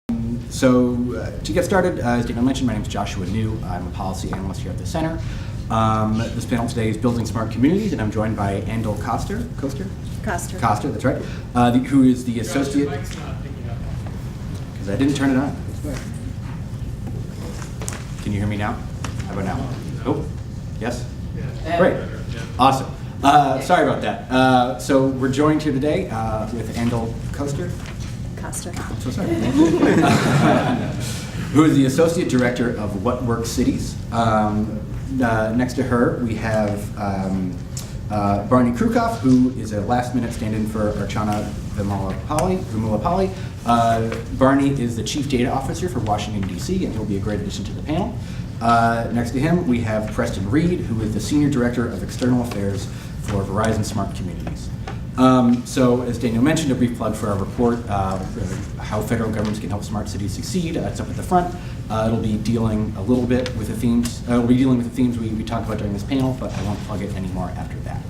To get started, as Daniel mentioned, my name is Joshua New. I'm a policy analyst here at the center. This panel today is Building Smart Communities, and I'm joined by Andel Koester, that's right, who is the associate. Because I didn't turn it on. Can you hear me now? How about now? Oh, yes? Great. Awesome. Sorry about that. So we're joined here today with Andel Koester. I'm so sorry. Who is the Associate Director of What Works Cities. Next to her, we have Barney Krucoff, who is a last-minute stand-in for Archana Vimulapalli. Barney is the Chief Data Officer for Washington, D.C., and he'll be a great addition to the panel. Next to him, we have Preston Reed, who is the Senior Director of External Affairs for Verizon Smart Communities. So, as Daniel mentioned, a brief plug for our report, how federal governments can help smart cities succeed. It's up at the front. It'll be dealing a little bit with the themes. We'll be dealing with the themes we talked about during this panel, but I won't plug it anymore after that.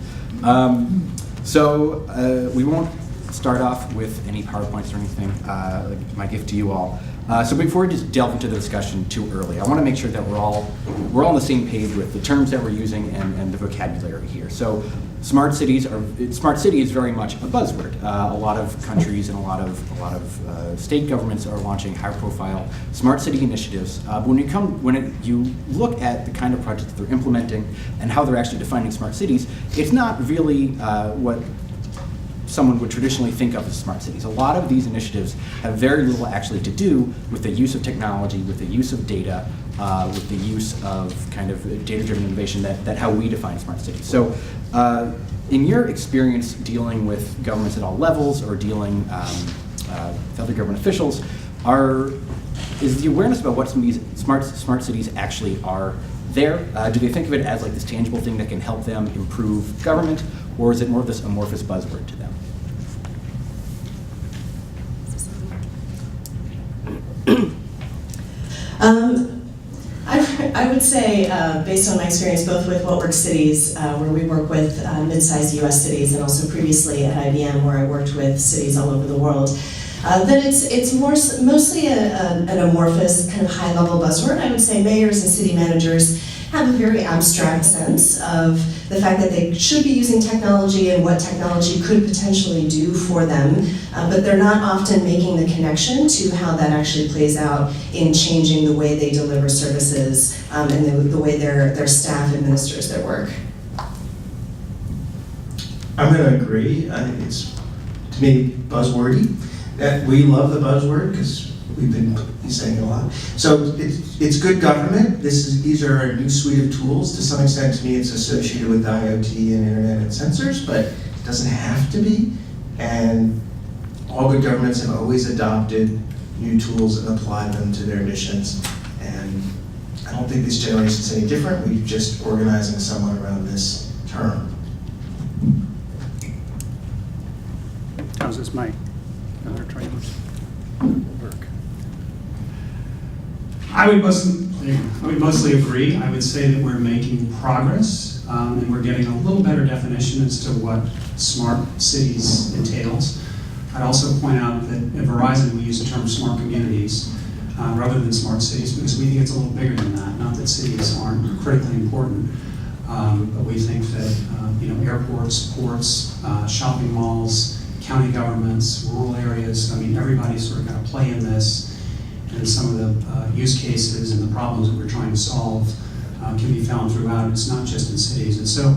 We won't start off with any PowerPoints or anything, like my gift to you all. So before we just delve into the discussion too early, I want to make sure that we're all on the same page with the terms that we're using and the vocabulary here. So smart city is very much a buzzword. A lot of countries and a lot of state governments are launching high-profile smart city initiatives. But when you look at the kind of projects that they're implementing and how they're actually defining smart cities, it's not really what someone would traditionally think of as smart cities. A lot of these initiatives have very little actually to do with the use of technology, with the use of data, with the use of kind of data-driven innovation that how we define smart cities. So in your experience dealing with governments at all levels or dealing with other government officials, is the awareness about what some of these smart cities actually are there? Do they think of it as like this tangible thing that can help them improve government, or is it more of this amorphous buzzword to them? I would say, based on my experience both with What Works Cities, where we work with mid-sized US cities, and also previously at IBM, where I worked with cities all over the world, that it's mostly an amorphous, kind of high-level buzzword. I would say mayors and city managers have a very abstract sense of the fact that they should be using technology and what technology could potentially do for them, but they're not often making the connection to how that actually plays out in changing the way they deliver services and the way their staff administers their work. I'm going to agree. I think it's, to me, buzzwordy. We love the buzzword because we've been saying it a lot. So it's good government. These are a new suite of tools. To some extent, to me, it's associated with IoT and internet and sensors, but it doesn't have to be. And all good governments have always adopted new tools and applied them to their missions. And I don't think this generation is any different. We're just organizing somewhat around this term. How's this mic? Other trailers work. I would mostly agree. I would say that we're making progress and we're getting a little better definition as to what smart cities entails. I'd also point out that at Verizon we use the term smart communities rather than smart cities because we think it's a little bigger than that. Not that cities aren't critically important, but we think that airports, ports, shopping malls, county governments, rural areas, everybody's sort of got to play in this. And some of the use cases and the problems that we're trying to solve can be found throughout. It's not just in cities. And so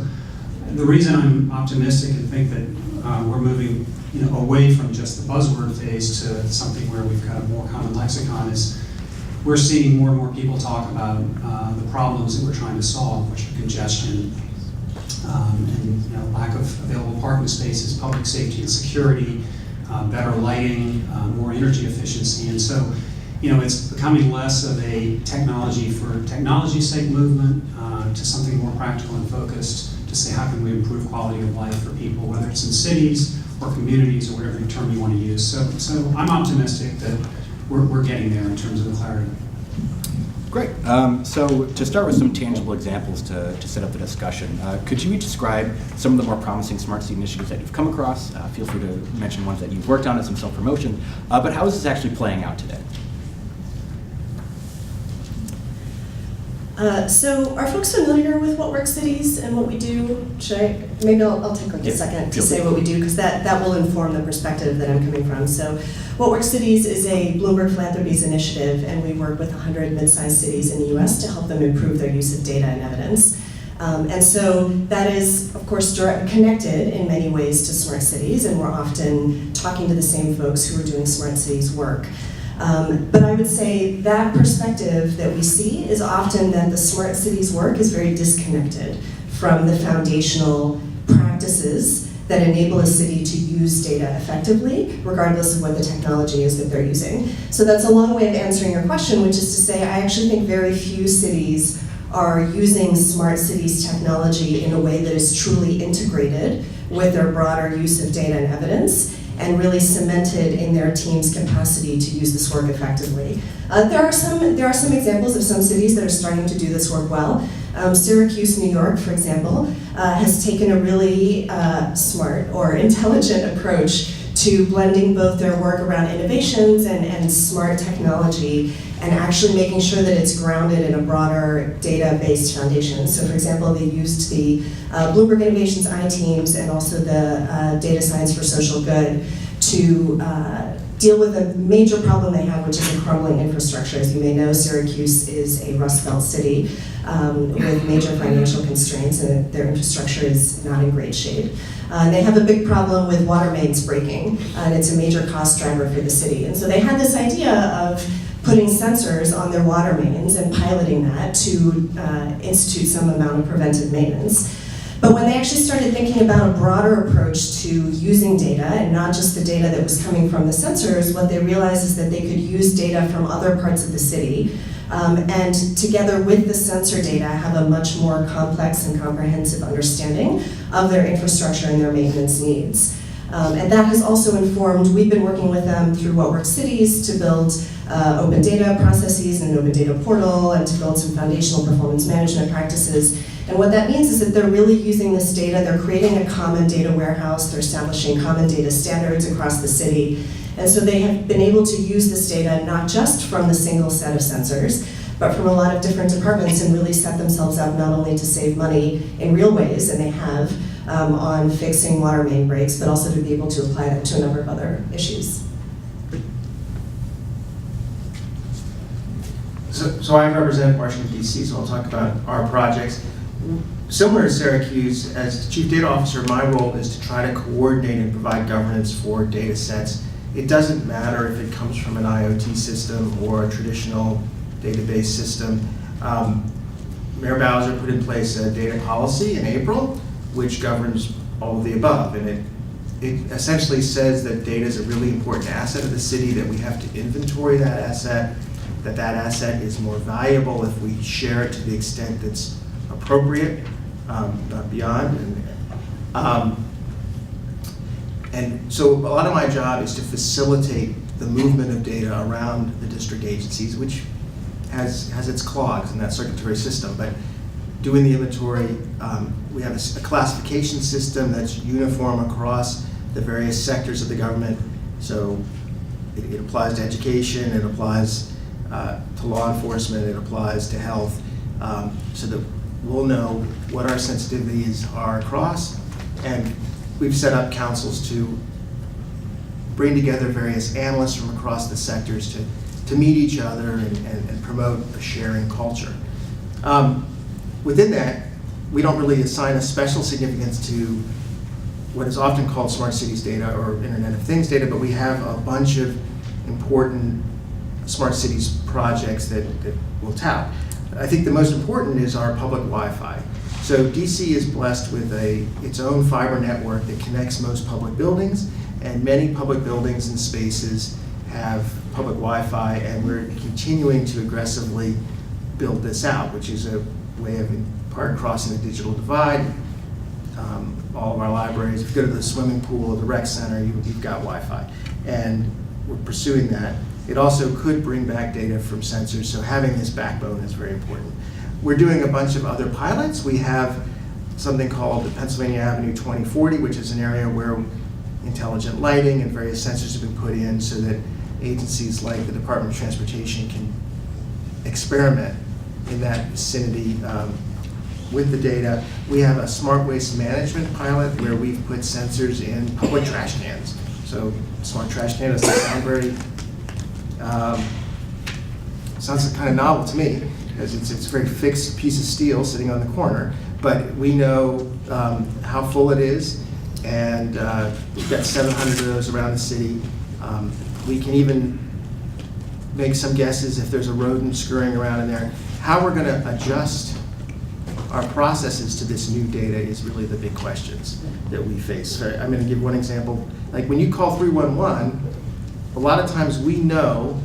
the reason I'm optimistic and think that we're moving away from just the buzzword phase to something where we've got a more common lexicon is we're seeing more and more people talk about the problems that we're trying to solve, which are congestion, and lack of available parking spaces, public safety and security, better lighting, more energy efficiency. And so it's becoming less of a technology for technology's sake movement to something more practical and focused to say how can we improve quality of life for people, whether it's in cities or communities or whatever term you want to use. So I'm optimistic that we're getting there in terms of the clarity. Great. So to start with some tangible examples to set up the discussion, could you each describe some of the more promising smart city initiatives that you've come across? Feel free to mention ones that you've worked on as some self-promotion. But how is this actually playing out today? So are folks familiar with what works cities and what we do? Maybe I'll take like a second to say what we do, because that will inform the perspective that I'm coming from. So What Works Cities is a Bloomberg Philanthropies initiative, and we work with 100 mid-sized cities in the US to help them improve their use of data and evidence. And so that is, of course, connected in many ways to smart cities, and we're often talking to the same folks who are doing smart cities work. But I would say that perspective that we see is often that the smart cities work is very disconnected from the foundational practices that enable a city to use data effectively, regardless of what the technology is that they're using. So that's a long way of answering your question, which is to say I actually think very few cities are using smart cities technology in a way that is truly integrated with their broader use of data and evidence, and really cemented in their team's capacity to use this work effectively. There are some examples of some cities that are starting to do this work well. Syracuse, New York, for example, has taken a really smart or intelligent approach to blending both their work around innovations and smart technology, and actually making sure that it's grounded in a broader data-based foundation. So for example, they used the Bloomberg Innovations iTeams and also the Data Science for Social Good to deal with a major problem they have, which is a crumbling infrastructure. As you may know, Syracuse is a Rust Belt city with major financial constraints, and their infrastructure is not in great shape. They have a big problem with water mains breaking, and it's a major cost driver for the city. And so they had this idea of putting sensors on their water mains and piloting that to institute some amount of preventive maintenance. But when they actually started thinking about a broader approach to using data, and not just the data that was coming from the sensors, what they realized is that they could use data from other parts of the city, and together with the sensor data have a much more complex and comprehensive understanding of their infrastructure and their maintenance needs. And that has also informed, we've been working with them through What Works Cities to build open data processes and an open data portal, and to build some foundational performance management practices. And what that means is that they're really using this data, they're creating a common data warehouse, they're establishing common data standards across the city. And so they have been able to use this data not just from the single set of sensors, but from a lot of different departments, and really set themselves up not only to save money in real ways, and they have, on fixing water main breaks, but also to be able to apply that to a number of other issues. So I represent Washington, D.C., so I'll talk about our projects. Similar to Syracuse, as Chief Data Officer, my role is to try to coordinate and provide governance for data sets. It doesn't matter if it comes from an IoT system or a traditional database system. Mayor Bowser put in place a data policy in April, which governs all of the above. And it essentially says that data is a really important asset of the city, that we have to inventory that asset is more valuable if we share it to the extent that's appropriate, not beyond. And so a lot of my job is to facilitate the movement of data around the district agencies, which has its clogs in that circulatory system. But doing the inventory, we have a classification system that's uniform across the various sectors of the government. So it applies to education, it applies to law enforcement, it applies to health, so that we'll know what our sensitivities are across. And we've set up councils to bring together various analysts from across the sectors to meet each other and promote a sharing culture. Within that, we don't really assign a special significance to what is often called smart cities data or Internet of Things data, but we have a bunch of important smart cities projects that we'll tout. I think the most important is our public Wi-Fi. So DC is blessed with its own fiber network that connects most public buildings, and many public buildings and spaces have public Wi-Fi, and we're continuing to aggressively build this out, which is a way of in part crossing the digital divide. All of our libraries, if you go to the swimming pool or the rec center, you've got Wi-Fi, and we're pursuing that. It also could bring back data from sensors, so having this backbone is very important. We're doing a bunch of other pilots. We have something called the Pennsylvania Avenue 2040, which is an area where intelligent lighting and various sensors have been put in so that agencies like the Department of Transportation can experiment in that vicinity with the data. We have a smart waste management pilot where we've put sensors in public trash cans. So smart trash can doesn't sound very, sounds kind of novel to me, because it's a very fixed piece of steel sitting on the corner. But we know how full it is, and we've got 700 of those around the city. We can even make some guesses if there's a rodent scurrying around in there. How we're going to adjust our processes to this new data is really the big questions that we face. So I'm going to give one example. Like when you call 311, a lot of times we know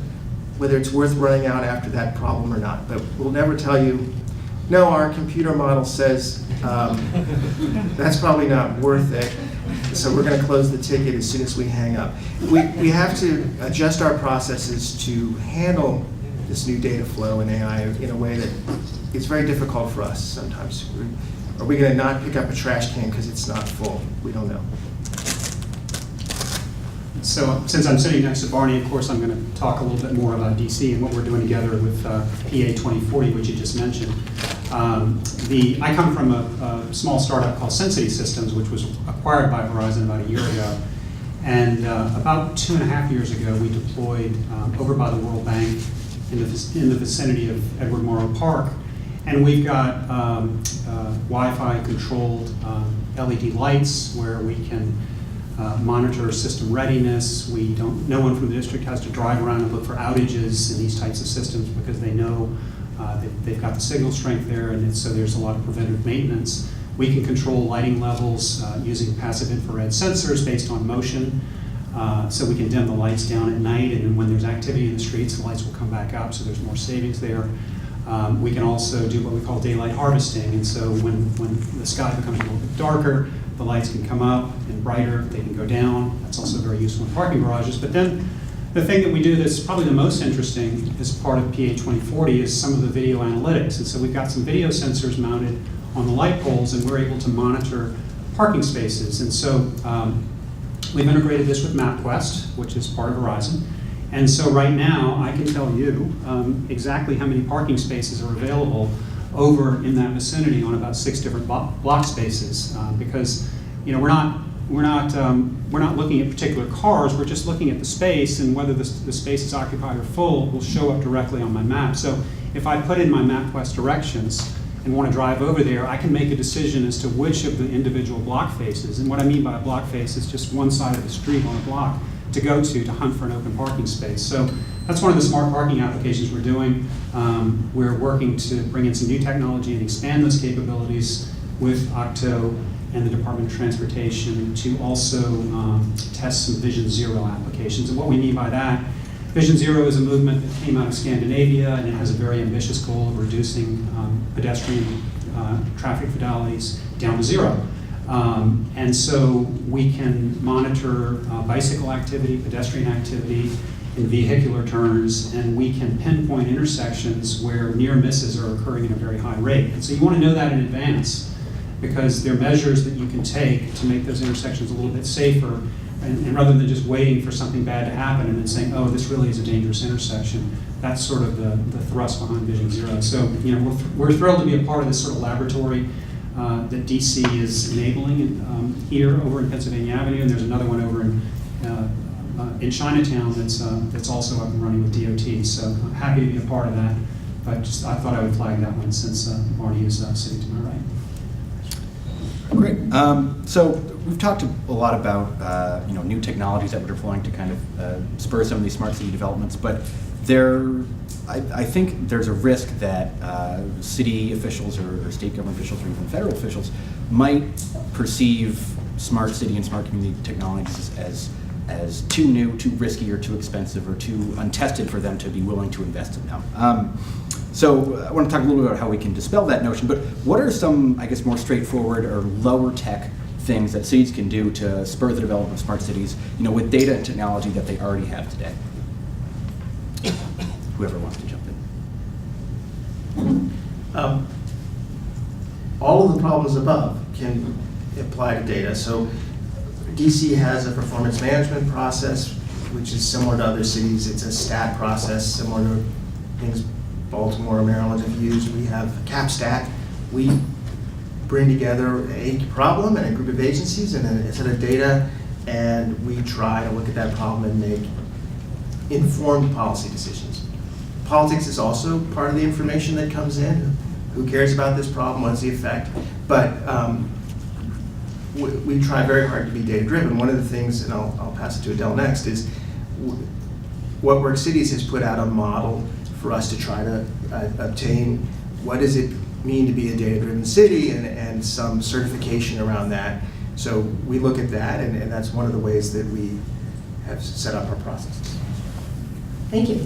whether it's worth running out after that problem or not, but we'll never tell you, no, our computer model says that's probably not worth it, so we're going to close the ticket as soon as we hang up. We have to adjust our processes to handle this new data flow and AI in a way that it's very difficult for us sometimes. Are we going to not pick up a trash can because it's not full? We don't know. So since I'm sitting next to Barney, of course, I'm going to talk a little bit more about DC and what we're doing together with PA 2040, which you just mentioned. I come from a small startup called Sensity Systems, which was acquired by Verizon about a year ago. And about 2.5 years ago, we deployed over by the World Bank in the vicinity of Edward Morrow Park. And we've got Wi-Fi controlled LED lights where we can monitor system readiness. No one from the district has to drive around and look for outages in these types of systems because they know they've got the signal strength there, and so there's a lot of preventive maintenance. We can control lighting levels using passive infrared sensors based on motion. So we can dim the lights down at night, and then when there's activity in the streets, the lights will come back up, so there's more savings there. We can also do what we call daylight harvesting, and so when the sky becomes a little bit darker, the lights can come up and brighter, they can go down. That's also very useful in parking garages. But then the thing that we do that's probably the most interesting as part of PA 2040 is some of the video analytics. And so we've got some video sensors mounted on the light poles, and we're able to monitor parking spaces. And so we've integrated this with MapQuest, which is part of Verizon. And so right now, I can tell you exactly how many parking spaces are available over in that vicinity on about 6 different block spaces, because we're not looking at particular cars. We're just looking at the space, and whether the space is occupied or full will show up directly on my map. So if I put in my MapQuest directions and want to drive over there, I can make a decision as to which of the individual block faces. And what I mean by a block face is just one side of the street on a block to go to hunt for an open parking space. So that's one of the smart parking applications we're doing. We're working to bring in some new technology and expand those capabilities with Octo and the Department of Transportation to also test some Vision Zero applications. And what we mean by that, Vision Zero is a movement that came out of Scandinavia, and it has a very ambitious goal of reducing pedestrian traffic fatalities down to 0. And so we can monitor bicycle activity, pedestrian activity, and vehicular turns, and we can pinpoint intersections where near misses are occurring at a very high rate. And so you want to know that in advance, because there are measures that you can take to make those intersections a little bit safer, and rather than just waiting for something bad to happen and then saying, oh, this really is a dangerous intersection. That's sort of the thrust behind Vision Zero. So we're thrilled to be a part of this sort of laboratory that DC is enabling here over in Pennsylvania Avenue, and there's another one over in Chinatown that's also up and running with DOT. So I'm happy to be a part of that, but I thought I would flag that one since Barney is sitting to my right. Great. So we've talked a lot about new technologies that we're deploying to kind of spur some of these smart city developments, but I think there's a risk that city officials or state government officials or even federal officials might perceive smart city and smart community technologies as too new, too risky, or too expensive, or too untested for them to be willing to invest in them. So I want to talk a little bit about how we can dispel that notion, but what are some, I guess, more straightforward or lower tech things that cities can do to spur the development of smart cities, with data and technology that they already have today? Whoever wants to jump in. All of the problems above can apply to data. So DC has a performance management process, which is similar to other cities. It's a stat process, similar to things Baltimore, Maryland have used. We have CapStat. We bring together a problem and a group of agencies and a set of data, and we try to look at that problem and make informed policy decisions. Politics is also part of the information that comes in. Who cares about this problem? What's the effect? But we try very hard to be data-driven. One of the things, and I'll pass it to Andel next, is What Works Cities has put out a model for us to try to obtain what does it mean to be a data-driven city and some certification around that. So we look at that, and that's one of the ways that we have set up our processes. Thank you.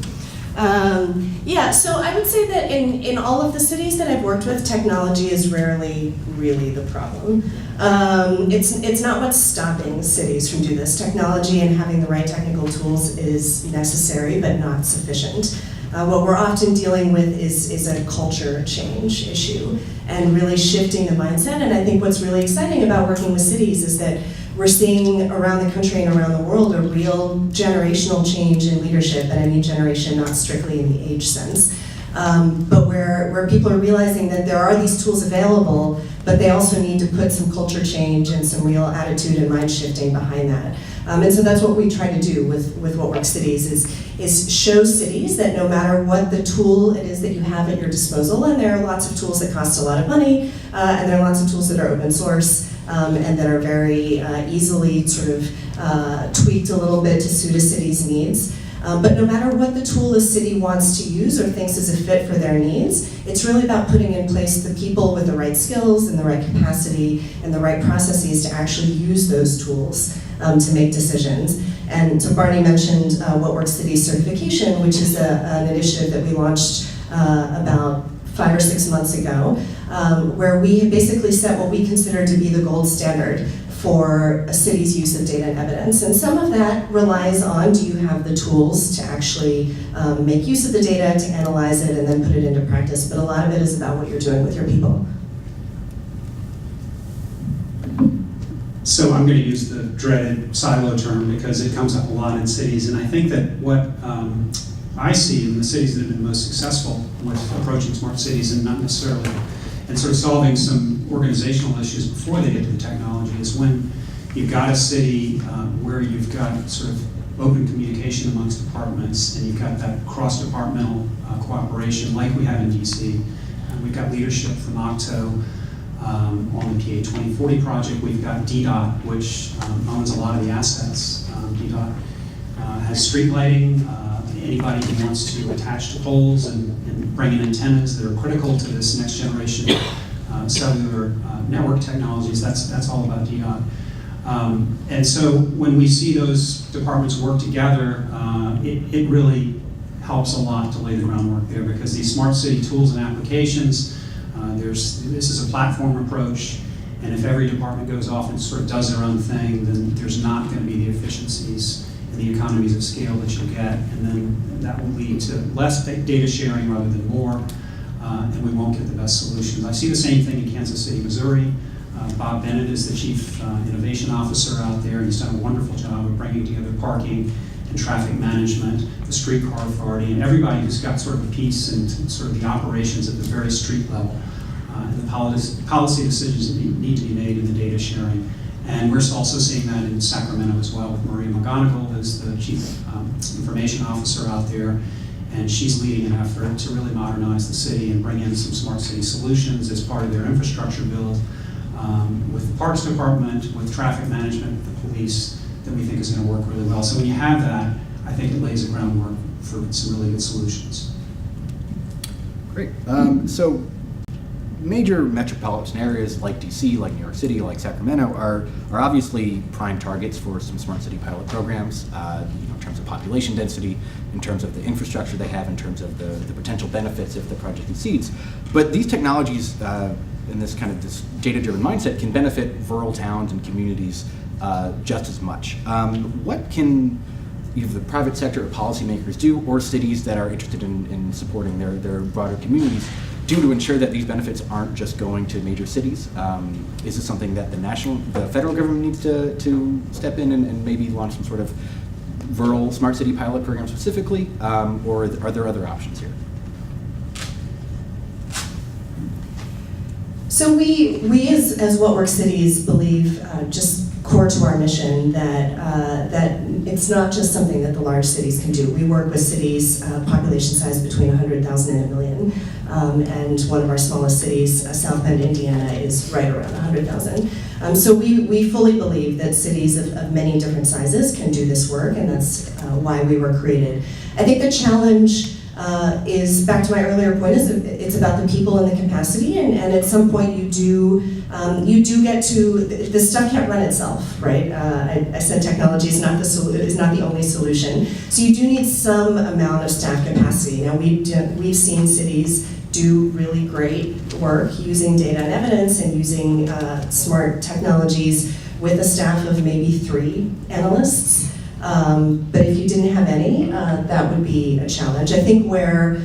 Yeah, so I would say that in all of the cities that I've worked with, technology is rarely really the problem. It's not what's stopping cities from doing this. Technology and having the right technical tools is necessary, but not sufficient. What we're often dealing with is a culture change issue and really shifting the mindset. And I think what's really exciting about working with cities is that we're seeing around the country and around the world a real generational change in leadership, and I mean generation, not strictly in the age sense, but where people are realizing that there are these tools available, but they also need to put some culture change and some real attitude and mind shifting behind that. And so that's what we try to do with What Works Cities is show cities that no matter what the tool it is that you have at your disposal, and there are lots of tools that cost a lot of money, and there are lots of tools that are open source, and that are very easily sort of tweaked a little bit to suit a city's needs. But no matter what the tool a city wants to use or thinks is a fit for their needs, it's really about putting in place the people with the right skills and the right capacity and the right processes to actually use those tools to make decisions. And so Barney mentioned What Works Cities certification, which is an initiative that we launched about 5 or 6 months ago, where we basically set what we consider to be the gold standard for a city's use of data and evidence. And some of that relies on, do you have the tools to actually make use of the data, to analyze it, and then put it into practice. But a lot of it is about what you're doing with your people. So I'm going to use the dreaded silo term because it comes up a lot in cities, and I think that what I see in the cities that have been most successful with approaching smart cities and not necessarily, and sort of solving some organizational issues before they get to the technology is when you've got a city where you've got sort of open communication amongst departments and you've got that cross-departmental cooperation like we have in DC. We've got leadership from Octo on the PA 2040 project. We've got DDOT, which owns a lot of the assets. DDOT has street lighting. Anybody who wants to attach to poles and bring in antennas that are critical to this next generation cellular network technologies, that's all about DDOT. And so when we see those departments work together, it really helps a lot to lay the groundwork there, because these smart city tools and applications, this is a platform approach, and if every department goes off and sort of does their own thing, then there's not going to be the efficiencies and the economies of scale that you'll get, and then that will lead to less data sharing rather than more, and we won't get the best solutions. I see the same thing in Kansas City, Missouri. Bob Bennett is the Chief Innovation Officer out there. He's done a wonderful job of bringing together parking and traffic management, the streetcar authority, and everybody who's got sort of a piece in sort of the operations at the very street level. And the policy decisions that need to be made in the data sharing. And we're also seeing that in Sacramento as well with Maria McGonigal, who's the Chief Information Officer out there. And she's leading an effort to really modernize the city and bring in some smart city solutions as part of their infrastructure build with the Parks Department, with traffic management, with the police, that we think is going to work really well. So when you have that, I think it lays the groundwork for some really good solutions. Great. So major metropolitan areas like DC, like New York City, like Sacramento are obviously prime targets for some smart city pilot programs, in terms of population density, in terms of the infrastructure they have, in terms of the potential benefits if the project succeeds. But these technologies and this kind of this data-driven mindset can benefit rural towns and communities just as much. What can either the private sector or policymakers do, or cities that are interested in supporting their broader communities, do to ensure that these benefits aren't just going to major cities? Is this something that the federal government needs to step in and maybe launch some sort of rural smart city pilot program specifically, or are there other options here? So we as What Works Cities believe, just core to our mission, that it's not just something that the large cities can do. We work with cities, population size between 100,000 and 1 million, and one of our smallest cities, South Bend, Indiana, is right around 100,000. So we fully believe that cities of many different sizes can do this work, and that's why we were created. I think the challenge is, back to my earlier point, is it's about the people and the capacity, and at some point you do get to, this stuff can't run itself, right? I said technology is not the only solution. So you do need some amount of staff capacity. Now we've seen cities do really great work using data and evidence and using smart technologies with a staff of maybe 3 analysts. But if you didn't have any, that would be a challenge. I think where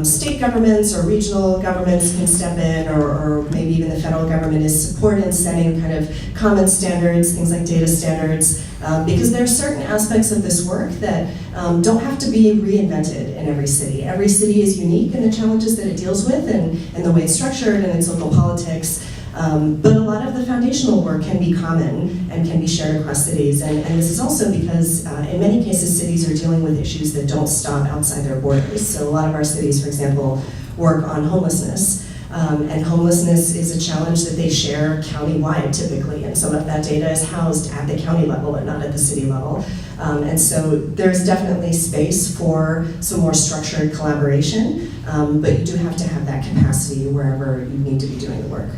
state governments or regional governments can step in, or maybe even the federal government, is support in setting kind of common standards, things like data standards, because there are certain aspects of this work that don't have to be reinvented in every city. Every city is unique in the challenges that it deals with and the way it's structured and its local politics. But a lot of the foundational work can be common and can be shared across cities. And this is also because in many cases cities are dealing with issues that don't stop outside their borders. So a lot of our cities, for example, work on homelessness. And homelessness is a challenge that they share county-wide typically. And some of that data is housed at the county level and not at the city level. And so there's definitely space for some more structured collaboration. But you do have to have that capacity wherever you need to be doing the work.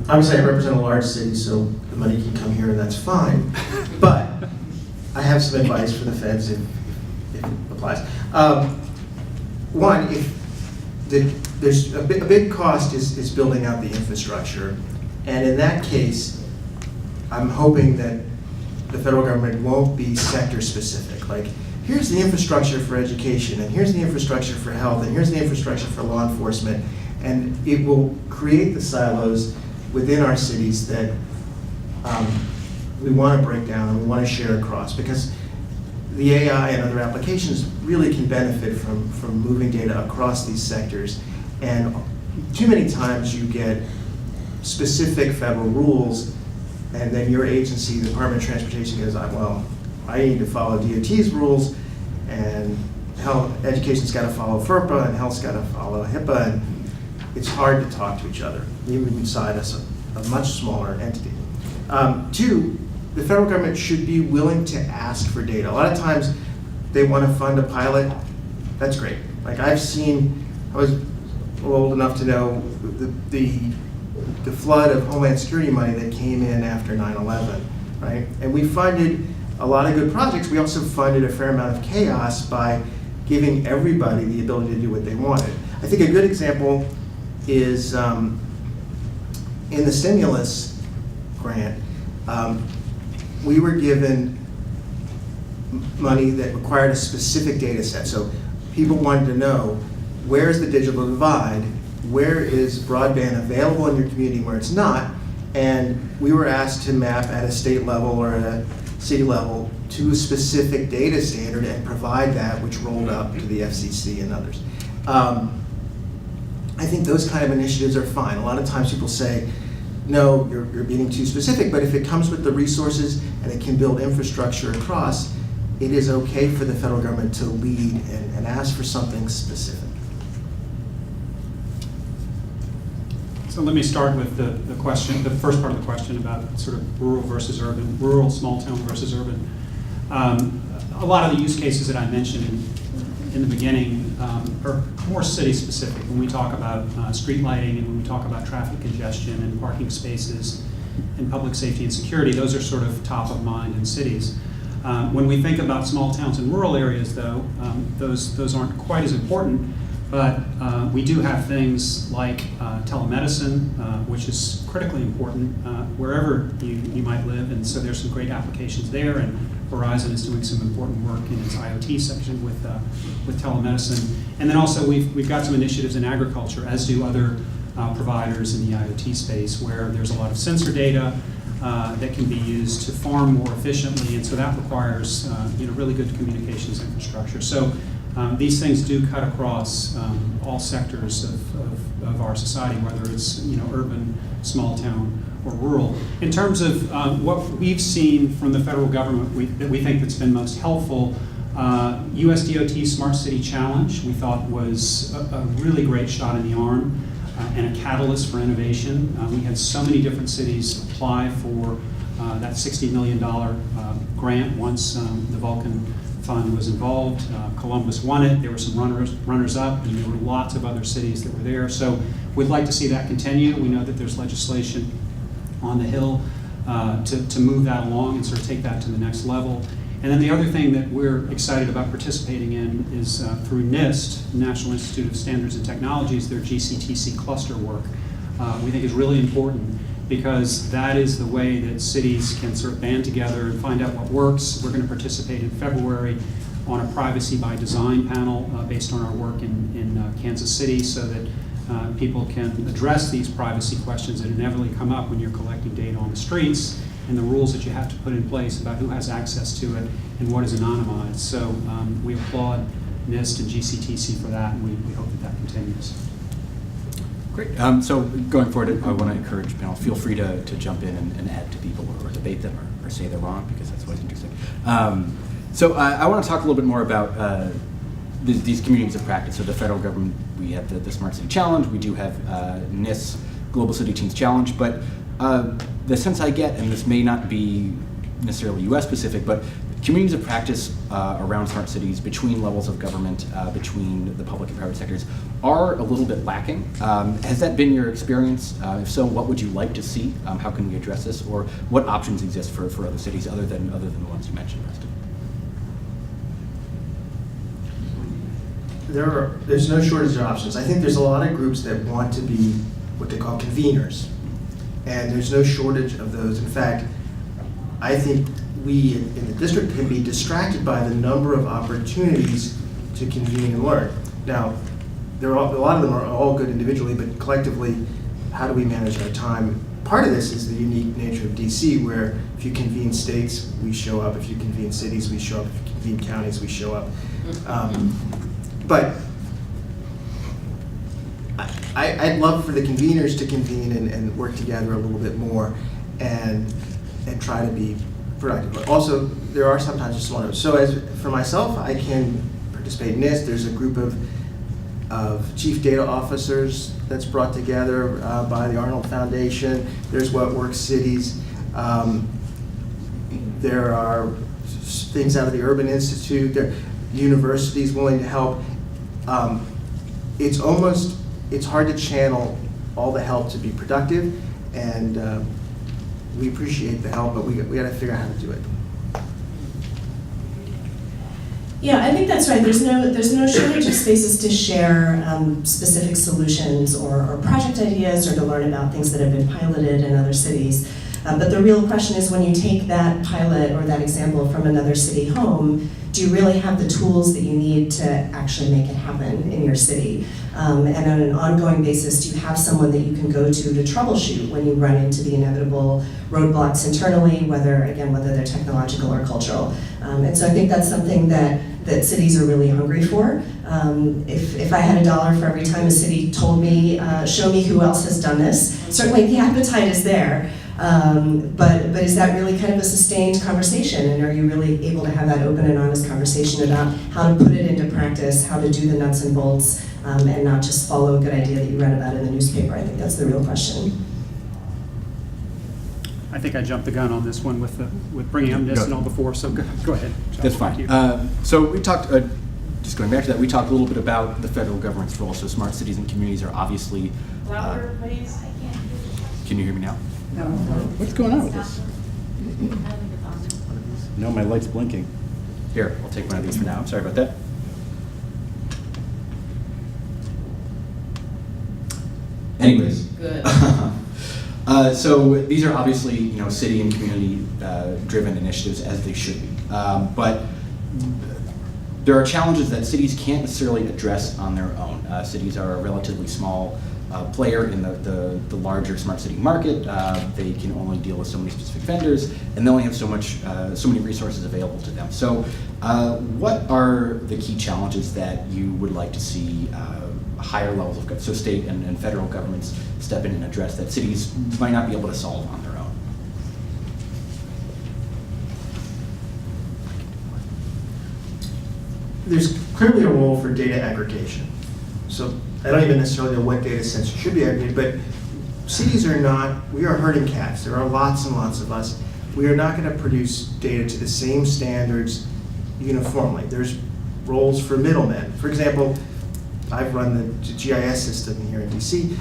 Obviously, I represent a large city, so the money can come here, and that's fine. But I have some advice for the feds if it applies. One, there's a big cost is building out the infrastructure, and in that case, I'm hoping that the federal government won't be sector specific. Like, here's the infrastructure for education, and here's the infrastructure for health, and here's the infrastructure for law enforcement. And it will create the silos within our cities that we want to break down and we want to share across, because the AI and other applications really can benefit from moving data across these sectors. And too many times you get specific federal rules, and then your agency, the Department of Transportation, goes, well, I need to follow DOT's rules, and education's got to follow FERPA, and health's got to follow HIPAA, and it's hard to talk to each other, even inside a much smaller entity. 2, the federal government should be willing to ask for data. A lot of times they want to fund a pilot. That's great. Like I was old enough to know the flood of Homeland Security money that came in after 9/11, right? And we funded a lot of good projects. We also funded a fair amount of chaos by giving everybody the ability to do what they wanted. I think a good example is in the stimulus grant, we were given money that required a specific data set. So people wanted to know, where is the digital divide? Where is broadband available in your community where it's not? And we were asked to map at a state level or at a city level to a specific data standard and provide that, which rolled up to the FCC and others. I think those kind of initiatives are fine. A lot of times people say, no, you're being too specific, but if it comes with the resources and it can build infrastructure across, it is okay for the federal government to lead and ask for something specific. So let me start with the question, the first part of the question about sort of rural versus urban, rural, small town versus urban. A lot of the use cases that I mentioned in the beginning are more city specific. When we talk about street lighting and when we talk about traffic congestion and parking spaces and public safety and security, those are sort of top of mind in cities. When we think about small towns and rural areas, though, those aren't quite as important, but we do have things like telemedicine, which is critically important wherever you might live, and so there's some great applications there, and Verizon is doing some important work in its IoT section with telemedicine. And then also we've got some initiatives in agriculture, as do other providers in the IoT space, where there's a lot of sensor data that can be used to farm more efficiently, and so that requires really good communications infrastructure. So These things do cut across all sectors of our society, whether it's urban, small town, or rural. In terms of what we've seen from the federal government that we think that's been most helpful, US DOT Smart City Challenge we thought was a really great shot in the arm and a catalyst for innovation. We had so many different cities apply for that $60 million grant once the Vulcan Fund was involved. Columbus won it. There were some runners-up, and there were lots of other cities that were there. So we'd like to see that continue. We know that there's legislation on the Hill to move that along and sort of take that to the next level. And then the other thing that we're excited about participating in is through NIST, National Institute of Standards and Technologies, their GCTC cluster work. We think is really important because that is the way that cities can sort of band together and find out what works. We're going to participate in February on a privacy by design panel based on our work in Kansas City so that people can address these privacy questions that inevitably come up when you're collecting data on the streets and the rules that you have to put in place about who has access to it and what is anonymized. So we applaud NIST and GCTC for that, and we hope that that continues. Great. So going forward, I want to encourage panel, feel free to jump in and add to people or debate them or say they're wrong, because that's always interesting. So I want to talk a little bit more about these communities of practice. So the federal government, we have the Smart City Challenge, we do have NIST Global City Teens Challenge, but the sense I get, and this may not be necessarily US specific, but communities of practice around smart cities, between levels of government, between the public and private sectors, are a little bit lacking. Has that been your experience? If so, what would you like to see? How can we address this? Or what options exist for other cities other than the ones you mentioned, Preston? There's no shortage of options. I think there's a lot of groups that want to be what they call conveners, and there's no shortage of those. In fact, I think we in the district can be distracted by the number of opportunities to convene and learn. Now, a lot of them are all good individually, but collectively, how do we manage our time? Part of this is the unique nature of DC, where if you convene states, we show up. If you convene cities, we show up. If you convene counties, we show up. But I'd love for the conveners to convene and work together a little bit more and try to be productive. But also, there are sometimes just one of those. So as for myself, I can participate in NIST. There's a group of chief data officers that's brought together by the Arnold Foundation. There's What Works Cities. There are things out of the Urban Institute. There are universities willing to help. It's hard to channel all the help to be productive, and we appreciate the help, but we got to figure out how to do it. Yeah, I think that's right. There's no shortage of spaces to share specific solutions or project ideas, or to learn about things that have been piloted in other cities. But the real question is, when you take that pilot or that example from another city home, do you really have the tools that you need to actually make it happen in your city? And on an ongoing basis, do you have someone that you can go to troubleshoot when you run into the inevitable roadblocks internally, whether they're technological or cultural? And so I think that's something that cities are really hungry for. If I had $1 for every time a city told me, show me who else has done this, certainly the appetite is there. But is that really kind of a sustained conversation? And are you really able to have that open and honest conversation about how to put it into practice, how to do the nuts and bolts, and not just follow a good idea that you read about in the newspaper? I think that's the real question. I think I jumped the gun on this one with bringing up NIST and all before, so go ahead. John, That's fine. So we talked, just going back to that, we talked a little bit about the federal government's role. So smart cities and communities are obviously... Louder, please. I can't hear you. Can you hear me now? No. What's going on with this? I don't think it's on. No, my light's blinking. Here, I'll take one of these for now. I'm sorry about that. Anyways. Good. So these are obviously, city and community-driven initiatives, as they should be. But there are challenges that cities can't necessarily address on their own. Cities are a relatively small player in the larger smart city market. They can only deal with so many specific vendors, and they only have so many resources available to them. So what are the key challenges that you would like to see higher levels of, so state and federal governments step in and address that cities might not be able to solve on their own? There's clearly a role for data aggregation. So I don't even necessarily know what data sets should be aggregated, but cities are not, we are herding cats. There are lots and lots of us. We are not going to produce data to the same standards uniformly. There's roles for middlemen. For example, I've run the GIS system here in DC.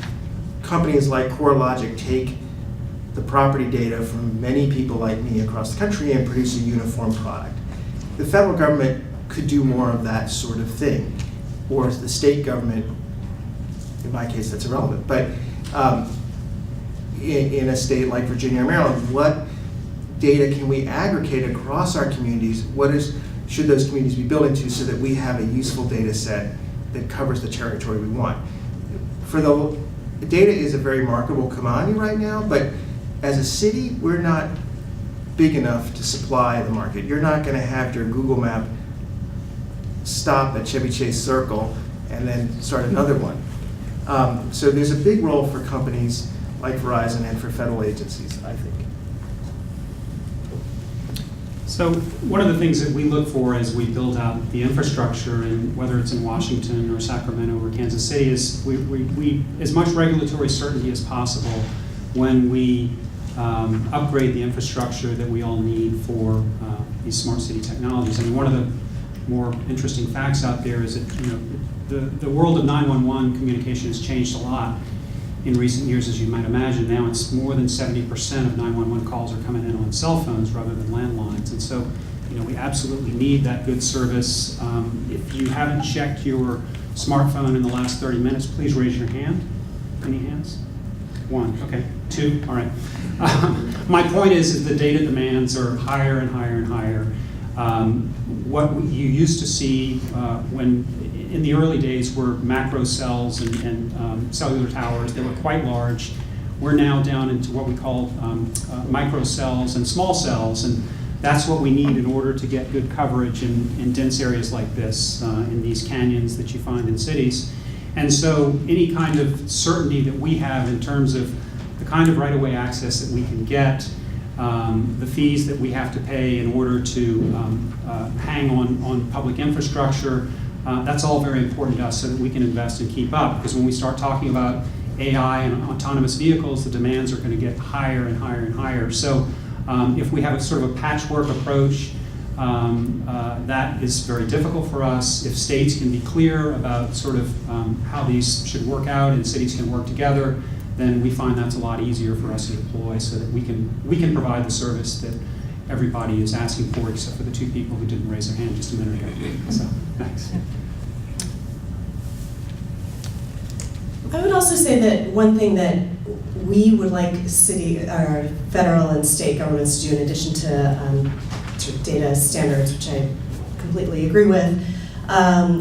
Companies like CoreLogic take the property data from many people like me across the country and produce a uniform product. The federal government could do more of that sort of thing, or the state government, in my case that's irrelevant, but in a state like Virginia or Maryland, what data can we aggregate across our communities? Should those communities be built into so that we have a useful data set that covers the territory we want? Data is a very marketable commodity right now, but as a city, we're not big enough to supply the market. You're not going to have your Google map stop at Chevy Chase Circle and then start another one. So there's a big role for companies like Verizon and for federal agencies, I think. So one of the things that we look for as we build out the infrastructure, and whether it's in Washington or Sacramento or Kansas City, is we as much regulatory certainty as possible when we upgrade the infrastructure that we all need for these smart city technologies. I mean, one of the more interesting facts out there is that the world of 911 communication has changed a lot in recent years, as you might imagine. Now it's more than 70% of 911 calls are coming in on cell phones rather than landlines. And so, we absolutely need that good service. If you haven't checked your smartphone in the last 30 minutes, please raise your hand. Any hands? One, okay. Two, all right. My point is the data demands are higher and higher and higher. What you used to see when in the early days were macro cells and cellular towers that were quite large. We're now down into what we call micro cells and small cells, and that's what we need in order to get good coverage in dense areas like this, in these canyons that you find in cities. And so any kind of certainty that we have in terms of the kind of right-of-way access that we can get, the fees that we have to pay in order to hang on public infrastructure, that's all very important to us so that we can invest and keep up. Because when we start talking about AI and autonomous vehicles, the demands are going to get higher and higher and higher. So if we have a sort of a patchwork approach, that is very difficult for us. If states can be clear about sort of how these should work out and cities can work together, then we find that's a lot easier for us to deploy so that we can provide the service that everybody is asking for, except for the two people who didn't raise their hand just a minute ago. So, thanks. I would also say that one thing that we would like city or federal and state governments to do, in addition to data standards, which I completely agree with,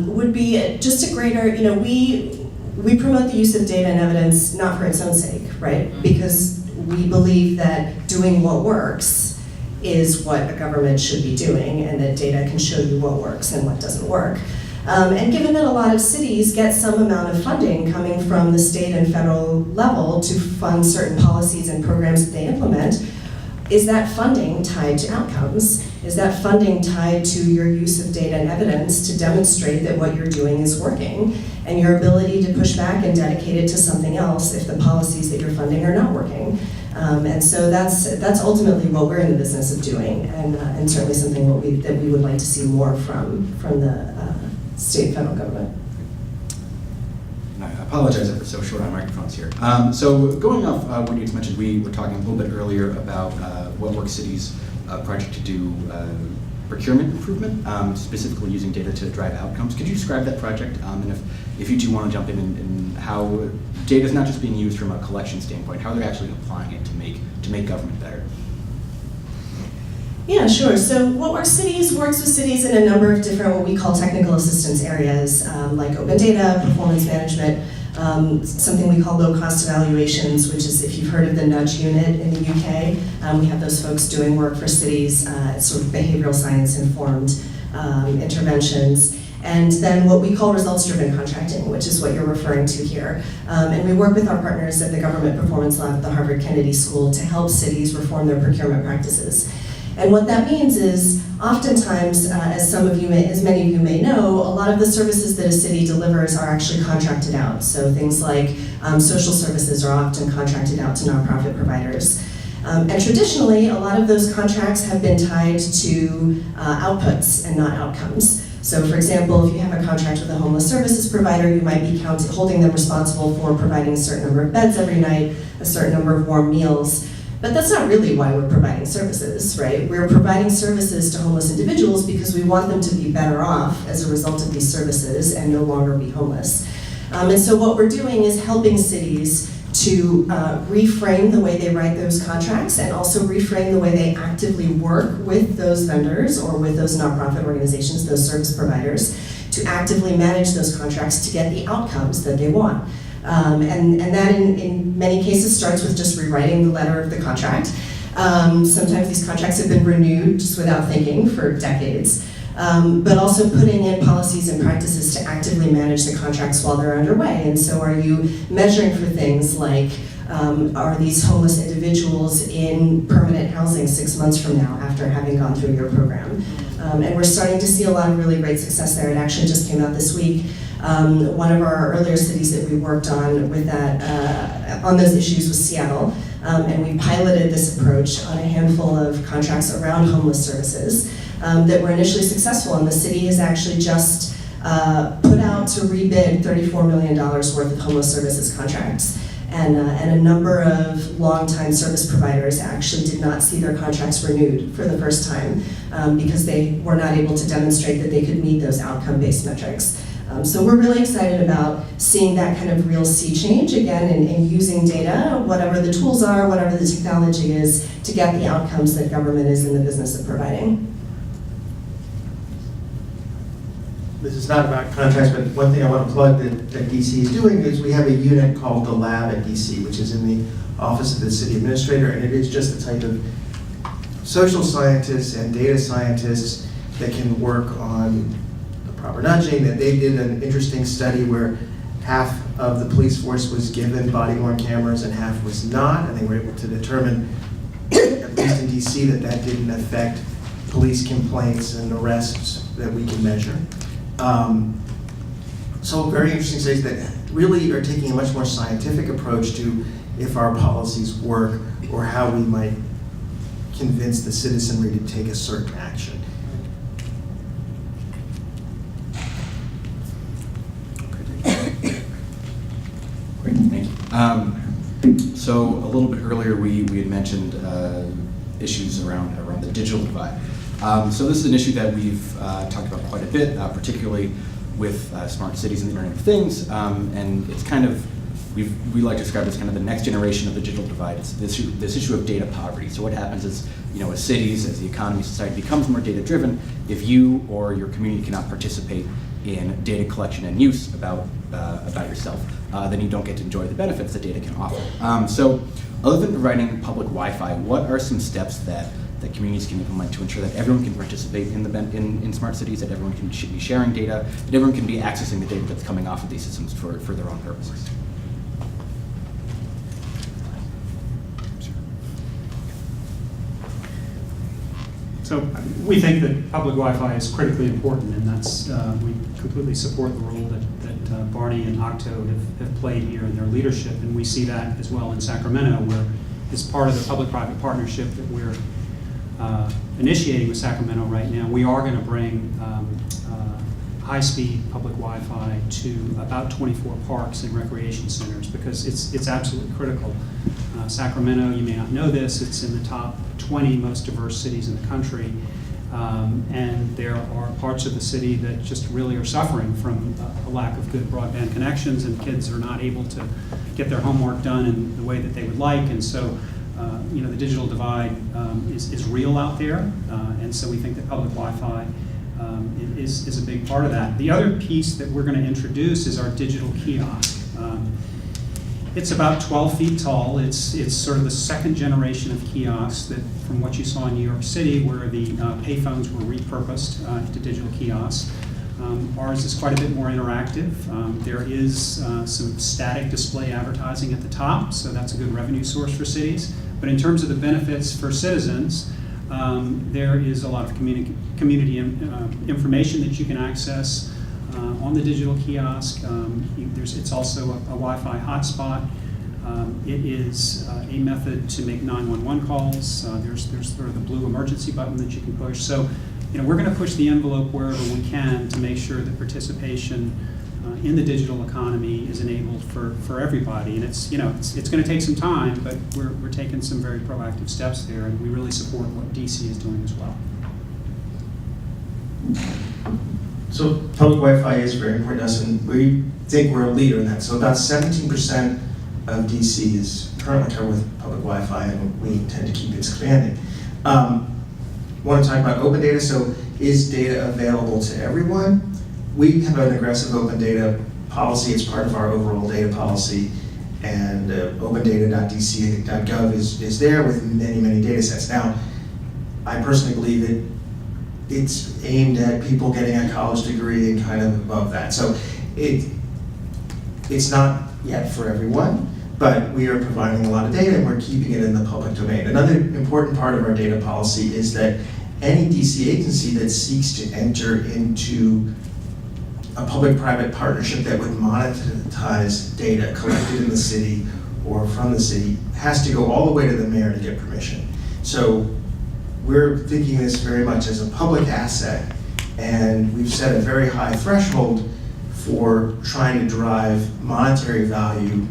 would be just a greater, we promote the use of data and evidence not for its own sake, right? Because we believe that doing what works is what a government should be doing, and that data can show you what works and what doesn't work. And given that a lot of cities get some amount of funding coming from the state and federal level to fund certain policies and programs that they implement, is that funding tied to outcomes? Is that funding tied to your use of data and evidence to demonstrate that what you're doing is working, and your ability to push back and dedicate it to something else if the policies that you're funding are not working? And so that's ultimately what we're in the business of doing, and certainly something that we would like to see more from the state and federal government. I apologize if we're so short on microphones here. So going off what you mentioned, we were talking a little bit earlier about what Work City's project to do procurement improvement, specifically using data to drive outcomes. Could you describe that project? And if you do want to jump in and how data is not just being used from a collection standpoint, how they're actually applying it to make government better. Yeah, sure. So what Work Cities works with cities in a number of different what we call technical assistance areas, like open data, performance management, something we call low-cost evaluations, which is if you've heard of the nudge unit in the UK, we have those folks doing work for cities, sort of behavioral science-informed interventions. And then what we call results-driven contracting, which is what you're referring to here. And we work with our partners at the Government Performance Lab at the Harvard Kennedy School to help cities reform their procurement practices. And what that means is, oftentimes, as many of you may know, a lot of the services that a city delivers are actually contracted out. So things like social services are often contracted out to nonprofit providers. And traditionally, a lot of those contracts have been tied to outputs and not outcomes. So for example, if you have a contract with a homeless services provider, you might be holding them responsible for providing a certain number of beds every night, a certain number of warm meals. But that's not really why we're providing services, right? We're providing services to homeless individuals because we want them to be better off as a result of these services and no longer be homeless. And so what we're doing is helping cities to reframe the way they write those contracts and also reframe the way they actively work with those vendors or with those nonprofit organizations, those service providers, to actively manage those contracts to get the outcomes that they want. And that in many cases starts with just rewriting the letter of the contract. Sometimes these contracts have been renewed just without thinking for decades. But also putting in policies and practices to actively manage the contracts while they're underway. And so are you measuring for things like, are these homeless individuals in permanent housing 6 months from now after having gone through your program? And we're starting to see a lot of really great success there. It actually just came out this week. One of our earlier cities that we worked on with that, on those issues was Seattle. And we piloted this approach on a handful of contracts around homeless services. That were initially successful, and the city has actually just put out to rebid $34 million worth of homeless services contracts. And a number of longtime service providers actually did not see their contracts renewed for the first time because they were not able to demonstrate that they could meet those outcome-based metrics. So we're really excited about seeing that kind of real sea change again and using data, whatever the tools are, whatever the technology is, to get the outcomes that government is in the business of providing. This is not about contracts, but one thing I want to plug that DC is doing is we have a unit called the Lab at DC, which is in the Office of the City Administrator, and it is just the type of social scientists and data scientists that can work on the proper nudging. That they did an interesting study where half of the police force was given body-worn cameras and half was not, and they were able to determine, at least in DC, that that didn't affect police complaints and arrests that we can measure. So very interesting studies that really are taking a much more scientific approach to if our policies work or how we might convince the citizenry to take a certain action. Great, thank you. So a little bit earlier we had mentioned issues around the digital divide. So this is an issue that we've talked about quite a bit, particularly with smart cities and the Internet of Things, and it's kind of, we like to describe it as kind of the next generation of the digital divide. It's this issue of data poverty. So what happens is, as cities, as the economy, society becomes more data driven, if you or your community cannot participate in data collection and use about yourself, then you don't get to enjoy the benefits that data can offer. So other than providing public Wi-Fi, what are some steps that communities can implement to ensure that everyone can participate in smart cities, that everyone should be sharing data, that everyone can be accessing the data that's coming off of these systems for their own purposes? So we think that public Wi-Fi is critically important, and that's we completely support the role that Barney and Octo have played here in their leadership, and we see that as well in Sacramento, where as part of the public-private partnership that we're initiating with Sacramento right now, we are going to bring high-speed public Wi-Fi to about 24 parks and recreation centers because it's absolutely critical. Sacramento, you may not know this, it's in the top 20 most diverse cities in the country, and there are parts of the city that just really are suffering from a lack of good broadband connections, and kids are not able to get their homework done in the way that they would like, and so the digital divide is real out there, and so we think that public Wi-Fi is a big part of that. The other piece that we're going to introduce is our digital kiosk. It's about 12 feet tall. It's sort of the second generation of kiosks that, from what you saw in New York City, where the payphones were repurposed to digital kiosks. Ours is quite a bit more interactive. There is some static display advertising at the top, so that's a good revenue source for cities. But in terms of the benefits for citizens, there is a lot of community information that you can access on the digital kiosk. It's also a Wi-Fi hotspot. It is a method to make 911 calls. There's sort of the blue emergency button that you can push. So, we're going to push the envelope wherever we can to make sure that participation in the digital economy is enabled for everybody. And it's going to take some time, but we're taking some very proactive steps there, and we really support what DC is doing as well. So public Wi-Fi is very important to us, and we think we're a leader in that. So about 17% of DC is currently covered with public Wi-Fi, and we intend to keep expanding. Want to talk about open data. So is data available to everyone? We have an aggressive open data policy. It's part of our overall data policy, and opendata.dc.gov is there with many, many data sets. Now, I personally believe it's aimed at people getting a college degree and kind of above that. So it's not yet for everyone, but we are providing a lot of data and we're keeping it in the public domain. Another important part of our data policy is that any DC agency that seeks to enter into a public-private partnership that would monetize data collected in the city or from the city has to go all the way to the mayor to get permission. So we're thinking this very much as a public asset, and we've set a very high threshold for trying to drive monetary value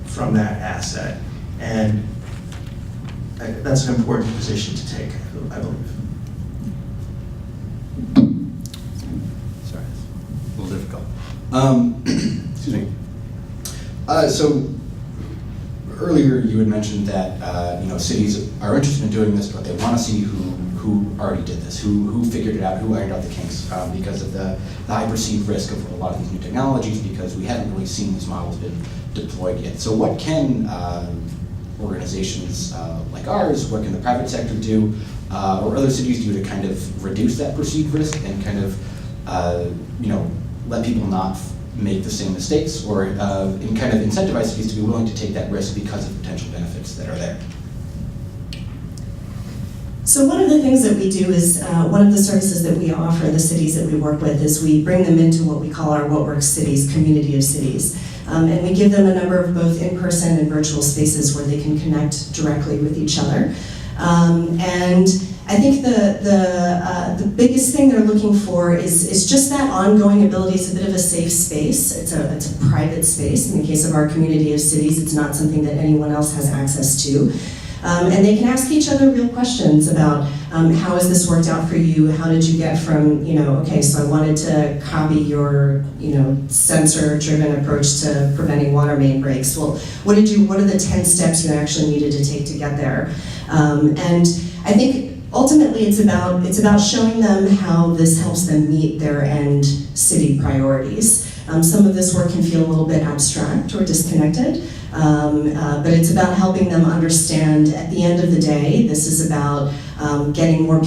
from that asset. And that's an important position to take, I believe. Sorry, it's a little difficult. Excuse me. So earlier you had mentioned that cities are interested in doing this, but they want to see who already did this, who figured it out, who ironed out the kinks, because of the high perceived risk of a lot of these new technologies, because we haven't really seen these models been deployed yet. So what can organizations like ours, what can the private sector do, or other cities do to kind of reduce that perceived risk and kind of let people not make the same mistakes, or and kind of incentivize cities to be willing to take that risk because of potential benefits that are there? So one of the things that we do is, one of the services that we offer the cities that we work with is we bring them into what we call our What Works Cities, community of cities. And we give them a number of both in-person and virtual spaces where they can connect directly with each other. And I think the biggest thing they're looking for is just that ongoing ability. It's a bit of a safe space. It's a private space. In the case of our community of cities, it's not something that anyone else has access to. And they can ask each other real questions about how has this worked out for you? How did you get from, okay, so I wanted to copy your, sensor-driven approach to preventing water main breaks. Well, what are the 10 steps you actually needed to take to get there? And I think ultimately it's about showing them how this helps them meet their end city priorities. Some of this work can feel a little bit abstract or disconnected, but it's about helping them understand at the end of the day, this is about getting more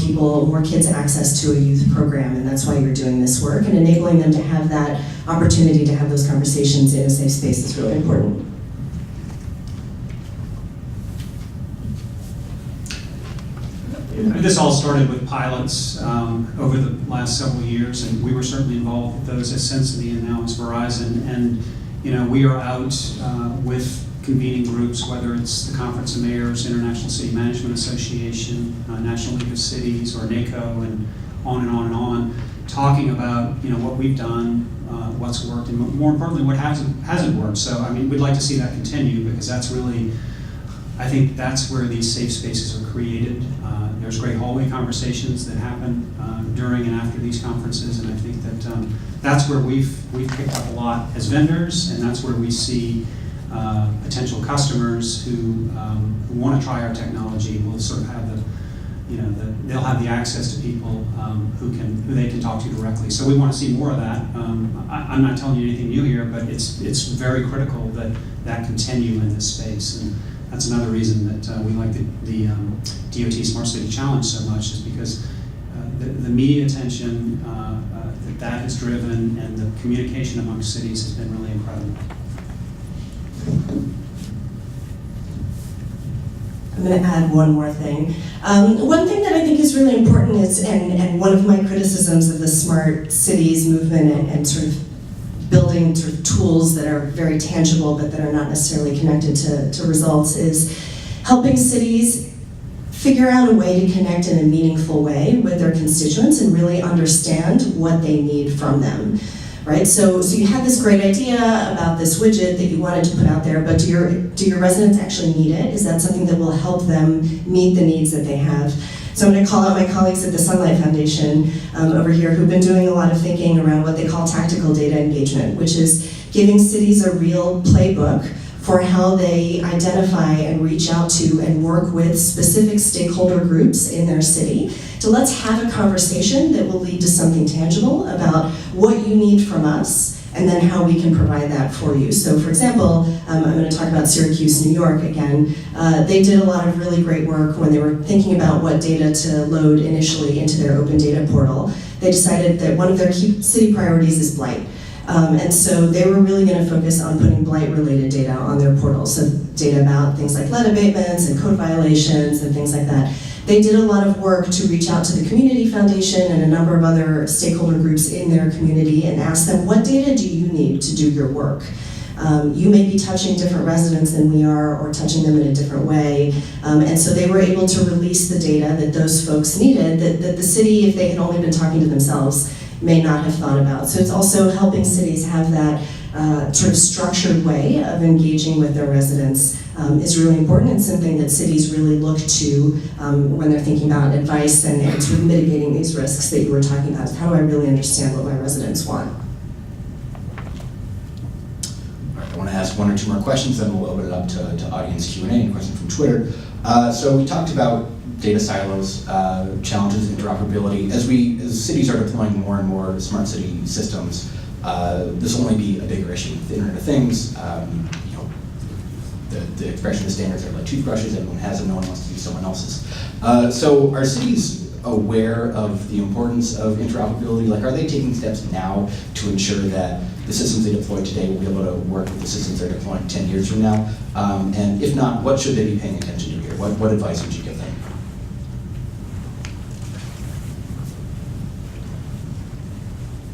kids access to a youth program, and that's why you're doing this work, and enabling them to have that opportunity to have those conversations in a safe space is really important. This all started with pilots over the last several years, and we were certainly involved with those at Sensity and now as Verizon. And we are out with convening groups, whether it's the Conference of Mayors, International City Management Association, National League of Cities, or NACO, and on and on and on, talking about what we've done, what's worked, and more importantly, what hasn't worked. So we'd like to see that continue, because that's really, I think that's where these safe spaces are created. There's great hallway conversations that happen during and after these conferences, and I think that that's where we've picked up a lot as vendors, and that's where we see potential customers who want to try our technology. We'll sort of have they'll have the access to people who they can talk to directly. So we want to see more of that. I'm not telling you anything new here, but it's very critical that continue in this space. And that's another reason that we like the DOT Smart City Challenge so much, is because the media attention that has driven and the communication among cities has been really incredible. I'm going to add one more thing. One thing that I think is really important is, and one of my criticisms of the smart cities movement and sort of building sort of tools that are very tangible but that are not necessarily connected to results, is helping cities figure out a way to connect in a meaningful way with their constituents and really understand what they need from them. Right, so you had this great idea about this widget that you wanted to put out there, but do your residents actually need it? Is that something that will help them meet the needs that they have? So I'm going to call out my colleagues at the Sunlight Foundation over here, who've been doing a lot of thinking around what they call tactical data engagement, which is giving cities a real playbook for how they identify and reach out to and work with specific stakeholder groups in their city. So let's have a conversation that will lead to something tangible about what you need from us and then how we can provide that for you. So for example, I'm going to talk about Syracuse, New York again. They did a lot of really great work when they were thinking about what data to load initially into their open data portal. They decided that one of their key city priorities is blight. And so they were really going to focus on putting blight-related data on their portal, so data about things like lead abatements and code violations and things like that. They did a lot of work to reach out to the Community Foundation and a number of other stakeholder groups in their community and ask them, what data do you need to do your work? You may be touching different residents than we are, or touching them in a different way. And so they were able to release the data that those folks needed, that the city, if they had only been talking to themselves, may not have thought about. So it's also helping cities have that sort of structured way of engaging with their residents is really important, and something that cities really look to when they're thinking about advice and sort of mitigating these risks that you were talking about. How do I really understand what my residents want? All right, I want to ask one or two more questions, then we'll open it up to audience Q&A and questions from Twitter. So we talked about data silos, challenges, interoperability. As cities are deploying more and more smart city systems, this will only be a bigger issue with the Internet of Things. The expression of standards are like toothbrushes, everyone has them, no one wants to use someone else's. So are cities aware of the importance of interoperability? Like, are they taking steps now to ensure that the systems they deploy today will be able to work with the systems they're deploying 10 years from now? And if not, what should they be paying attention to here? What advice would you give them?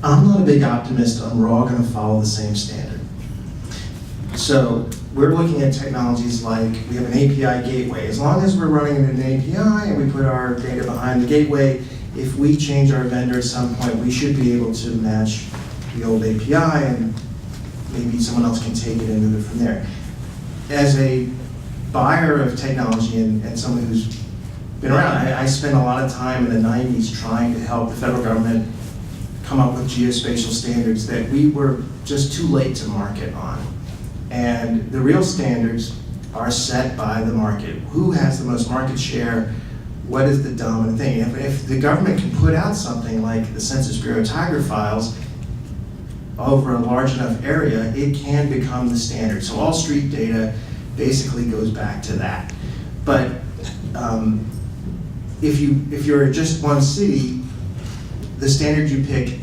I'm not a big optimist on we're all going to follow the same standard. So we're looking at technologies like, we have an API gateway. As long as we're running an API and we put our data behind the gateway, if we change our vendor at some point, we should be able to match the old API, and maybe someone else can take it and move it from there. As a buyer of technology and someone who's been around, I spent a lot of time in the 90s trying to help the federal government come up with geospatial standards that we were just too late to market on. And the real standards are set by the market. Who has the most market share? What is the dominant thing? If the government can put out something like the Census Bureau Tiger files over a large enough area, it can become the standard. So all street data basically goes back to that. But if you're just one city, the standard you pick,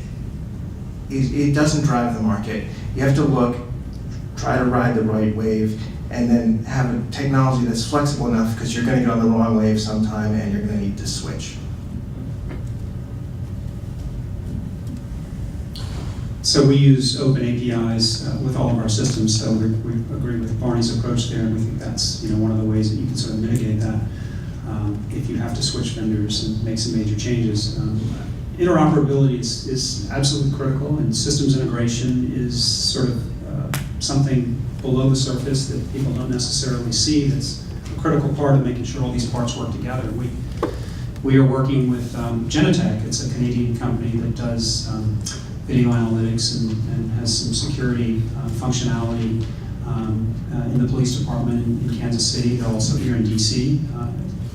it doesn't drive the market. You have to look, try to ride the right wave, and then have a technology that's flexible enough, because you're going to get on the wrong wave sometime and you're going to need to switch. So we use open APIs with all of our systems, so we agree with Barney's approach there, and we think that's one of the ways that you can sort of mitigate that if you have to switch vendors and make some major changes. Interoperability is absolutely critical, and systems integration is sort of something below the surface that people don't necessarily see. That's a critical part of making sure all these parts work together. We are working with Genetec. It's a Canadian company that does video analytics and has some security functionality in the police department in Kansas City. They're also here in DC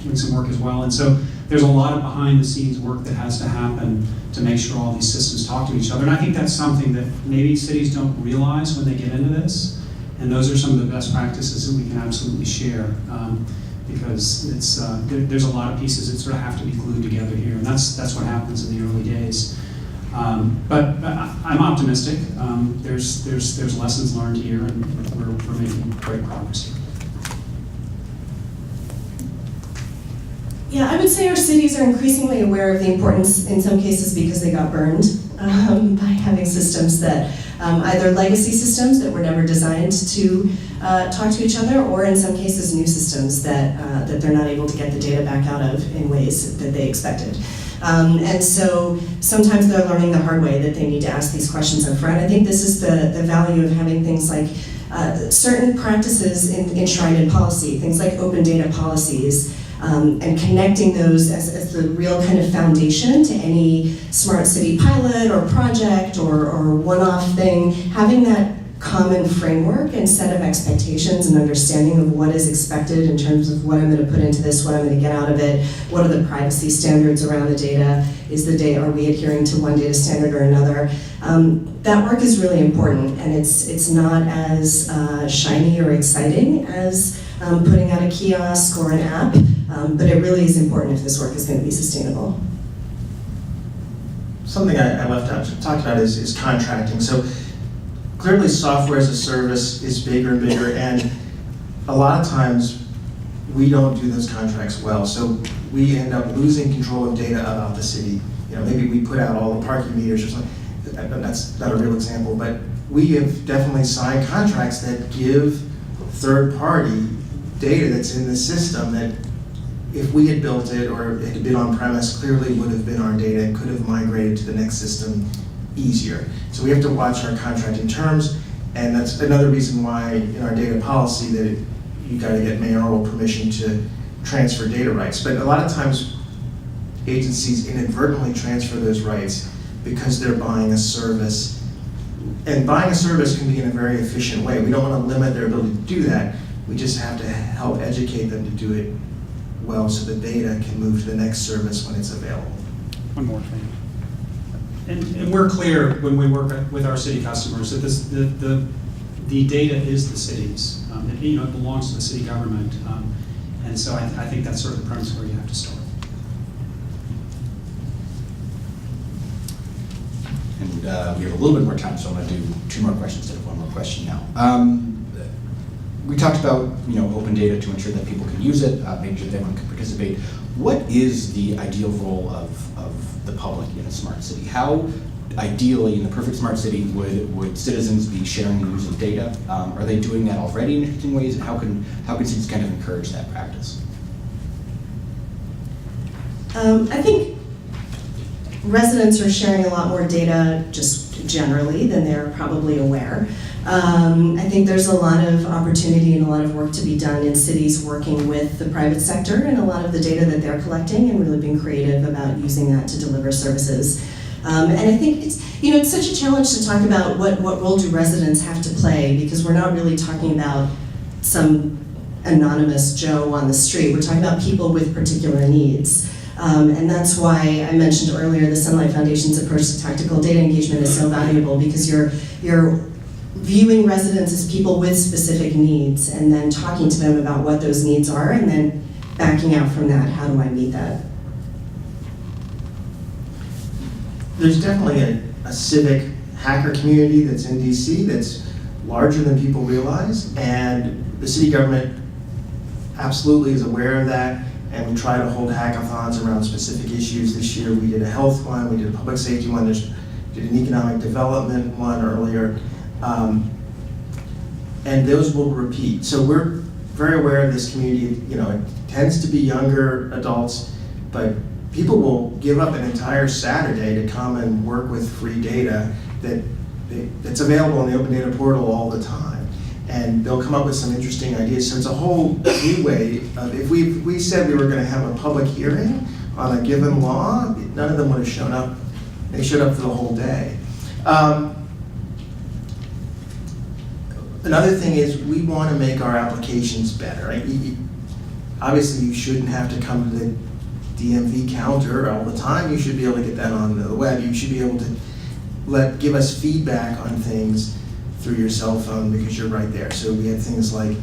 doing some work as well. And so there's a lot of behind the scenes work that has to happen to make sure all these systems talk to each other. And I think that's something that maybe cities don't realize when they get into this. And those are some of the best practices that we can absolutely share, because it's there's a lot of pieces that sort of have to be glued together here, and that's what happens in the early days. But I'm optimistic. There's lessons learned here, and we're making great progress here. Yeah, I would say our cities are increasingly aware of the importance, in some cases because they got burned by having systems that, either legacy systems that were never designed to talk to each other, or in some cases new systems that they're not able to get the data back out of in ways that they expected. And so sometimes they're learning the hard way that they need to ask these questions up front. I think this is the value of having things like certain practices enshrined in policy, things like open data policies, and connecting those as the real kind of foundation to any smart city pilot or project or one-off thing. Having that common framework and set of expectations and understanding of what is expected in terms of what I'm going to put into this, what I'm going to get out of it, what are the privacy standards around the data, are we adhering to one data standard or another? That work is really important, and it's not as shiny or exciting as putting out a kiosk or an app, but it really is important if this work is going to be sustainable. Something I left out to talk about is contracting. So clearly software as a service is bigger and bigger, and a lot of times we don't do those contracts well. So we end up losing control of data about the city. You know, maybe we put out all the parking meters or something. That's not a real example, but we have definitely signed contracts that give third-party data that's in the system that if we had built it or it had been on-premise, clearly would have been our data and could have migrated to the next system easier. So we have to watch our contracting terms, and that's another reason why in our data policy that you got to get mayoral permission to transfer data rights. But a lot of times agencies inadvertently transfer those rights because they're buying a service. And buying a service can be in a very efficient way. We don't want to limit their ability to do that. We just have to help educate them to do it well so the data can move to the next service when it's available. One more thing. And we're clear when we work with our city customers that the data is the city's. It belongs to the city government. And so I think that's sort of the premise where you have to start. And we have a little bit more time, so I'm going to do 2 more questions instead of 1 more question now. We talked about open data to ensure that people can use it, making sure that everyone can participate. What is the ideal role of the public in a smart city? How ideally, in the perfect smart city, would citizens be sharing and using data? Are they doing that already in interesting ways? And how can cities kind of encourage that practice? I think residents are sharing a lot more data just generally than they're probably aware. I think there's a lot of opportunity and a lot of work to be done in cities working with the private sector and a lot of the data that they're collecting and really being creative about using that to deliver services. And I think it's such a challenge to talk about what role do residents have to play, because we're not really talking about some anonymous Joe on the street. We're talking about people with particular needs. And that's why I mentioned earlier the Sunlight Foundation's approach to tactical data engagement is so valuable, because you're viewing residents as people with specific needs and then talking to them about what those needs are and then backing out from that. How do I meet that? There's definitely a civic hacker community that's in DC that's larger than people realize, and the city government absolutely is aware of that, and we try to hold hackathons around specific issues. This year we did a health one, we did a public safety one, did an economic development one earlier, and those will repeat. So we're very aware of this community. It tends to be younger adults, but people will give up an entire Saturday to come and work with free data that's available on the Open Data Portal all the time. And they'll come up with some interesting ideas. So it's a whole new way of, if we said we were going to have a public hearing on a given law, none of them would have shown up. They showed up for the whole day. Another thing is we want to make our applications better. Right? Obviously, you shouldn't have to come to the DMV counter all the time. You should be able to get that on the web. You should be able to give us feedback on things through your cell phone because you're right there. So we have things like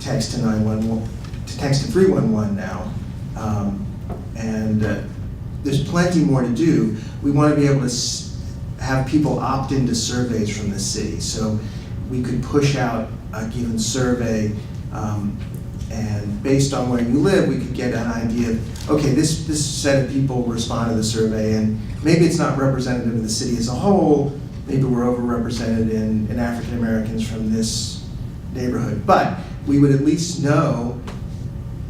text to 911, to text to 311 now, and there's plenty more to do. We want to be able to have people opt into surveys from the city. So we could push out a given survey, and based on where you live, we could get an idea of, okay, this set of people respond to the survey, and maybe it's not representative of the city as a whole. Maybe we're overrepresented in African Americans from this neighborhood. But we would at least know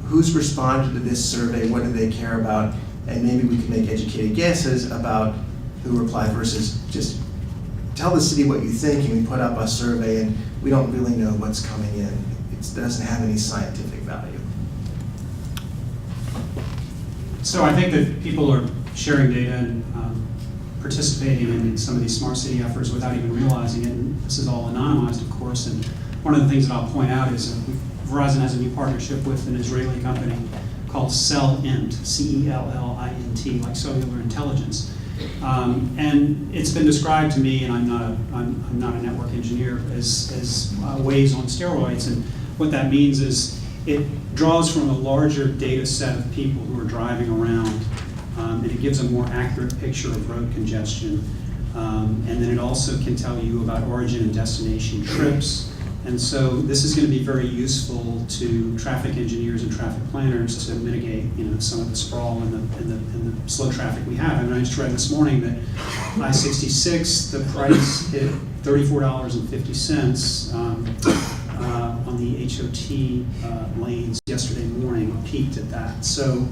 who's responded to this survey, what do they care about, and maybe we can make educated guesses about who replied versus just tell the city what you think and we put up a survey and we don't really know what's coming in. It doesn't have any scientific value. So I think that people are sharing data and participating in some of these smart city efforts without even realizing it. And this is all anonymized, of course. And one of the things that I'll point out is Verizon has a new partnership with an Israeli company called Cellint, C-E-L-L-I-N-T, like Cellular Intelligence. And it's been described to me, and I'm not a network engineer, as waves on steroids. And what that means is it draws from a larger data set of people who are driving around, and it gives a more accurate picture of road congestion. And then it also can tell you about origin and destination trips. And so this is going to be very useful to traffic engineers and traffic planners to mitigate, some of the sprawl and the slow traffic we have. And I just read this morning that I-66, the price hit $34.50 on the HOT lanes yesterday morning, peaked at that. So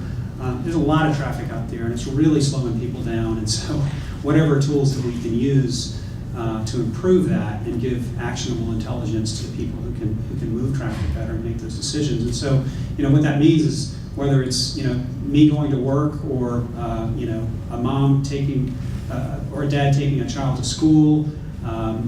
there's a lot of traffic out there, and it's really slowing people down. And so whatever tools that we can use to improve that and give actionable intelligence to the people who can move traffic better and make those decisions. And so, what that means is whether it's me going to work or a mom taking or a dad taking a child to school,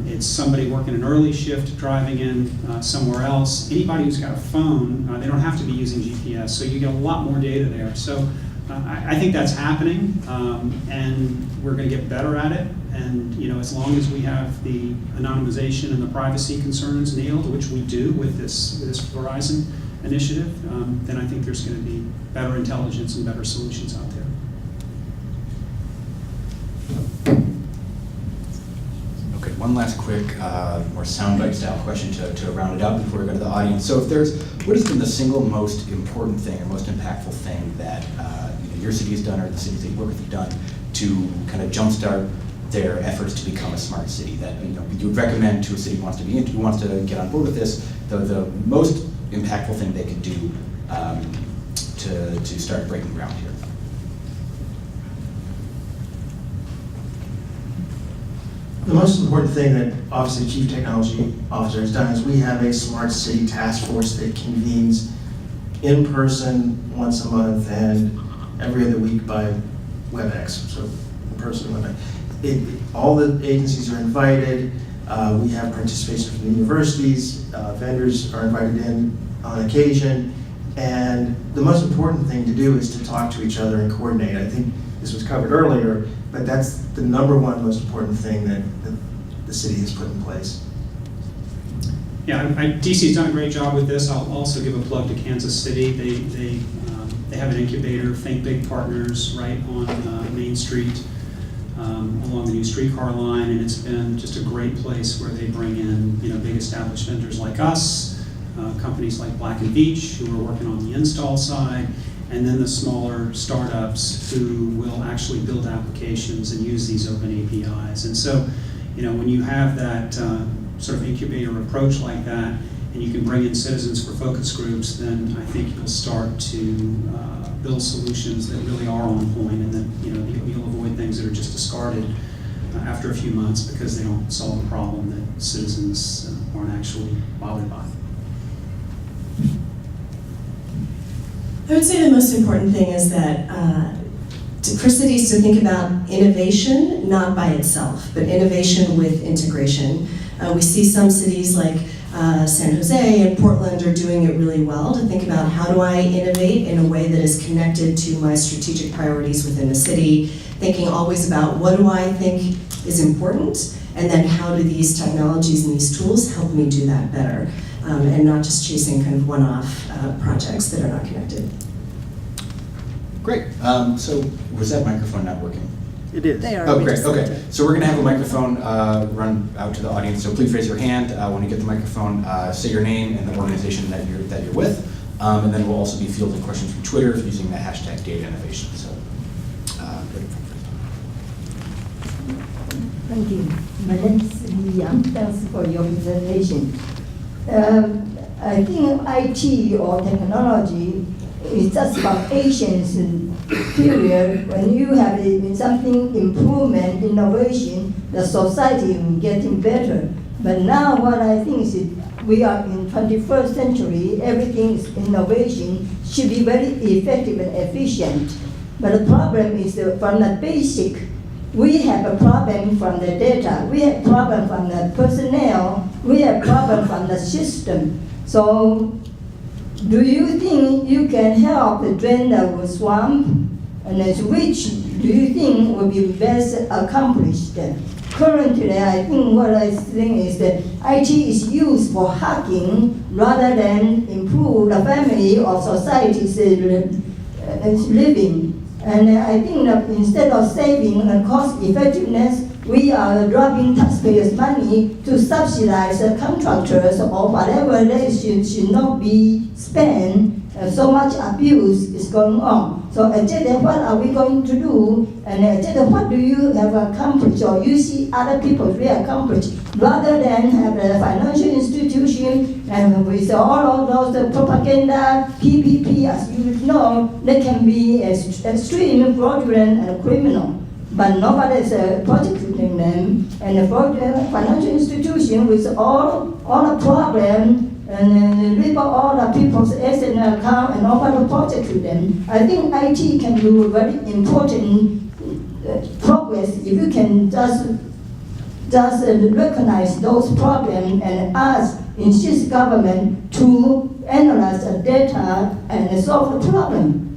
it's somebody working an early shift driving in somewhere else. Anybody who's got a phone, they don't have to be using GPS, so you get a lot more data there. So I think that's happening, and we're going to get better at it. And as long as we have the anonymization and the privacy concerns nailed, which we do with this Verizon initiative, then I think there's going to be better intelligence and better solutions out there. Okay, one last quick, more soundbite style question to round it out before we go to the audience. So what has been the single most important thing or most impactful thing that your city has done or the cities that you work with have done to kind of jumpstart their efforts to become a smart city that you would recommend to a city who wants to get on board with this, the most impactful thing they could do to start breaking ground here? The most important thing that obviously the Chief Technology Officer has done is we have a smart city task force that convenes in person once a month and every other week by WebEx, so in person WebEx. All the agencies are invited. We have participation from the universities. Vendors are invited in on occasion. And the most important thing to do is to talk to each other and coordinate. I think this was covered earlier, but that's the number one most important thing that the city has put in place. Yeah, DC's done a great job with this. I'll also give a plug to Kansas City. They have an incubator, Think Big Partners, right on Main Street along the new streetcar line, and it's been just a great place where they bring in big established vendors like us, companies like Black & Veatch who are working on the install side, and then the smaller startups who will actually build applications and use these open APIs. And so, when you have that sort of incubator approach like that, and you can bring in citizens for focus groups, then I think you'll start to build solutions that really are on point, and then you'll avoid things that are just discarded after a few months because they don't solve a problem that citizens aren't actually bothered by. I would say the most important thing is that for cities to think about innovation, not by itself, but innovation with integration. We see some cities like San Jose and Portland are doing it really well to think about how do I innovate in a way that is connected to my strategic priorities within the city, thinking always about what do I think is important, and then how do these technologies and these tools help me do that better, and not just chasing kind of one-off projects that are not connected. Great. So was that microphone not working? It is. They are. Oh, We great, just okay. sent it. So we're going to have a microphone run out to the audience, so please raise your hand when you get the microphone, say your name and the organization that you're with, and then we'll also be fielding questions from Twitter using the hashtag data innovation. So, great. Thank you. My name is Li Yang. Thanks for your presentation. I think IT or technology is just about Asians period. When you have something improvement, innovation, the society is getting better. But now what I think is we are in 21st century, everything is innovation, should be very effective and efficient. But the problem is from the basic, we have a problem from the data, we have problem from the personnel, we have problem from the system. So do you think you can help drain the swamp? And which do you think will be best accomplished? Currently, I think what I think is that IT is used for hacking rather than improve the family or society's living. And I think that instead of saving and cost effectiveness, we are dropping taxpayers' money to subsidize contractors or whatever they should not be spent. So much abuse is going on. So what are we going to do? And what do you have accomplished or you see other people really accomplish rather than have a financial institution and with all of those propaganda, PPP, as you know, they can be extreme, fraudulent, and criminal. But nobody is prosecuting them. And the financial institution with all the problem and rip all the people's asset account and nobody prosecute them. I think IT can do very important progress if you can just recognize those problems and insist government to analyze the data and solve the problem.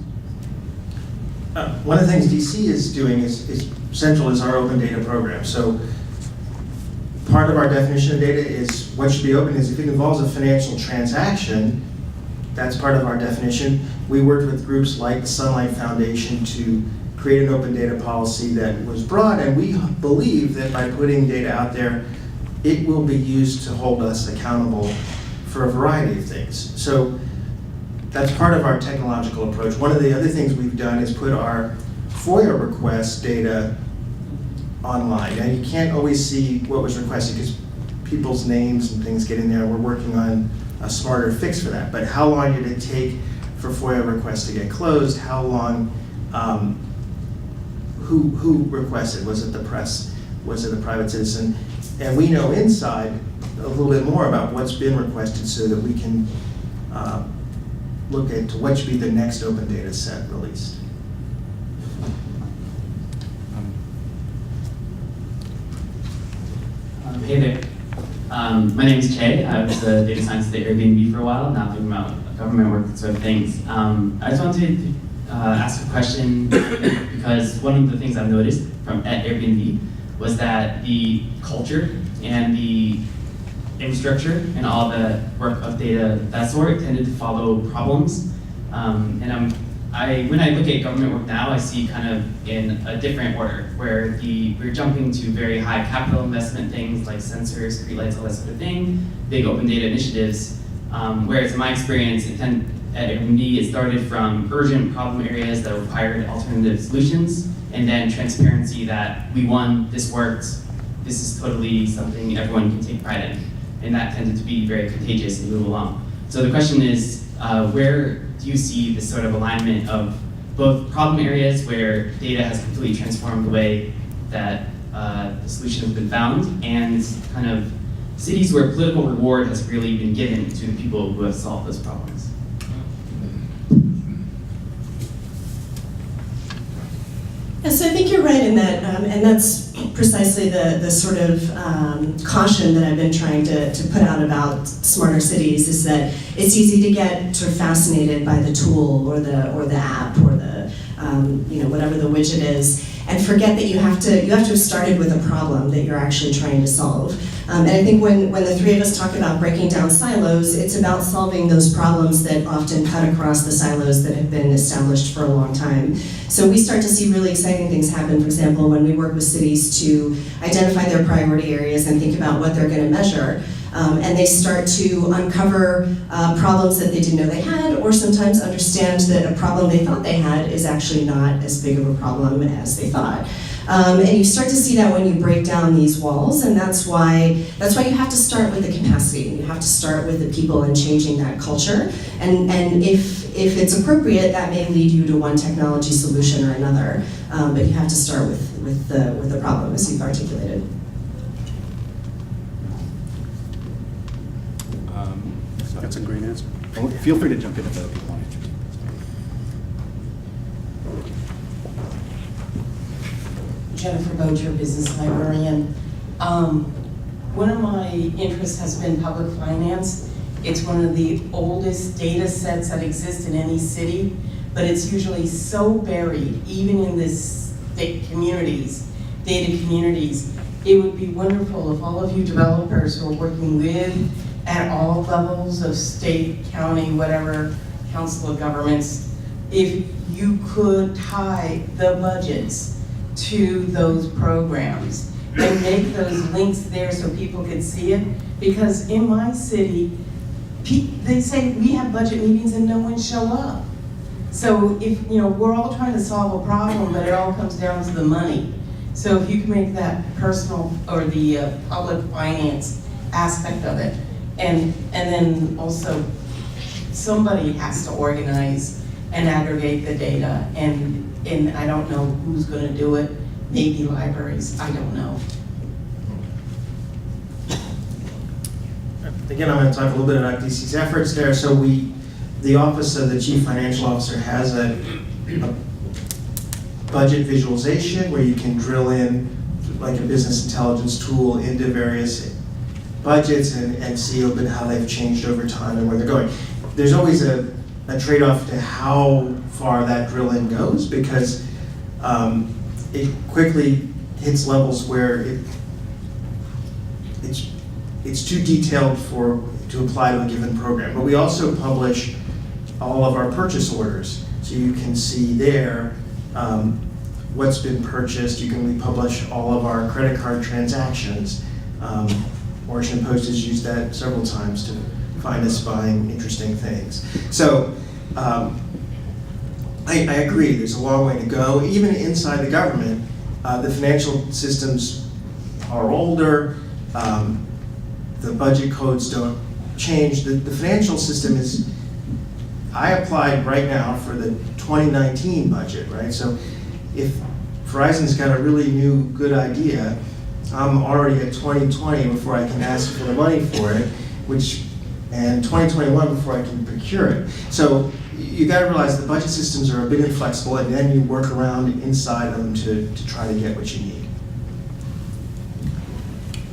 One of the things DC is doing is central is our open data program. So part of our definition of data is what should be open is if it involves a financial transaction, that's part of our definition. We worked with groups like the Sunlight Foundation to create an open data policy that was broad, and we believe that by putting data out there, it will be used to hold us accountable for a variety of things. So that's part of our technological approach. One of the other things we've done is put our FOIA request data online. Now you can't always see what was requested because people's names and things get in there. We're working on a smarter fix for that. But how long did it take for FOIA requests to get closed? How long, who requested? Was it the press? Was it a private citizen? And we know inside a little bit more about what's been requested so that we can look at what should be the next open data set released. Hey there. My name is Che. I was a data scientist at Airbnb for a while, now thinking about government work and sort of things. I just wanted to ask a question because one of the things I've noticed at Airbnb was that the culture and the infrastructure and all the work of data, that sort, tended to follow problems. When I look at government work now, I see kind of in a different order, where we're jumping to very high capital investment things like sensors, streetlights, all that sort of thing, big open data initiatives. Whereas in my experience at Airbnb, it started from urgent problem areas that required alternative solutions, and then transparency that we won, this worked, this is totally something everyone can take pride in. And that tended to be very contagious and move along. So the question is, where do you see this sort of alignment of both problem areas where data has completely transformed the way that the solution has been found, and kind of cities where political reward has really been given to the people who have solved those problems? Yes, I think you're right in that, and that's precisely the sort of caution that I've been trying to put out about smarter cities is that it's easy to get sort of fascinated by the tool or the app or the whatever the widget is, and forget that you have to have started with a problem that you're actually trying to solve. And I think when the three of us talk about breaking down silos, it's about solving those problems that often cut across the silos that have been established for a long time. So we start to see really exciting things happen, for example, when we work with cities to identify their priority areas and think about what they're going to measure. And they start to uncover problems that they didn't know they had, or sometimes understand that a problem they thought they had is actually not as big of a problem as they thought. And you start to see that when you break down these walls, and that's why you have to start with the capacity. You have to start with the people and changing that culture. And if it's appropriate, that may lead you to one technology solution or another. But you have to start with the problem, as you've articulated. That's a great answer. Feel free to jump in if other people want to. Jennifer Bocher, business librarian. One of my interests has been public finance. It's one of the oldest data sets that exist in any city, but it's usually so buried, even in this data communities. It would be wonderful if all of you developers who are working with at all levels of state, county, whatever, council of governments, if you could tie the budgets to those programs and make those links there so people could see it. Because in my city, they say we have budget meetings and no one show up. So if, we're all trying to solve a problem, but it all comes down to the money. So if you can make that personal, or the public finance aspect of it, and then also somebody has to organize and aggregate the data, and I don't know who's going to do it. Maybe libraries, I don't know. Again, I'm going to talk a little bit about DC's efforts there. So the Office of the Chief Financial Officer has a budget visualization where you can drill in, like a business intelligence tool, into various budgets and see a little bit how they've changed over time and where they're going. There's always a trade-off to how far that drill-in goes, because it quickly hits levels where it's too detailed to apply to a given program. But we also publish all of our purchase orders, so you can see there what's been purchased. We publish all of our credit card transactions. Washington Post has used that several times to find us buying interesting things. So I agree, there's a long way to go. Even inside the government, the financial systems are older, the budget codes don't change. The financial system is, I applied right now for the 2019 budget, right? So if Verizon's got a really new good idea, I'm already at 2020 before I can ask for the money for it, and 2021 before I can procure it. So you got to realize the budget systems are a bit inflexible, and then you work around inside them to try to get what you need.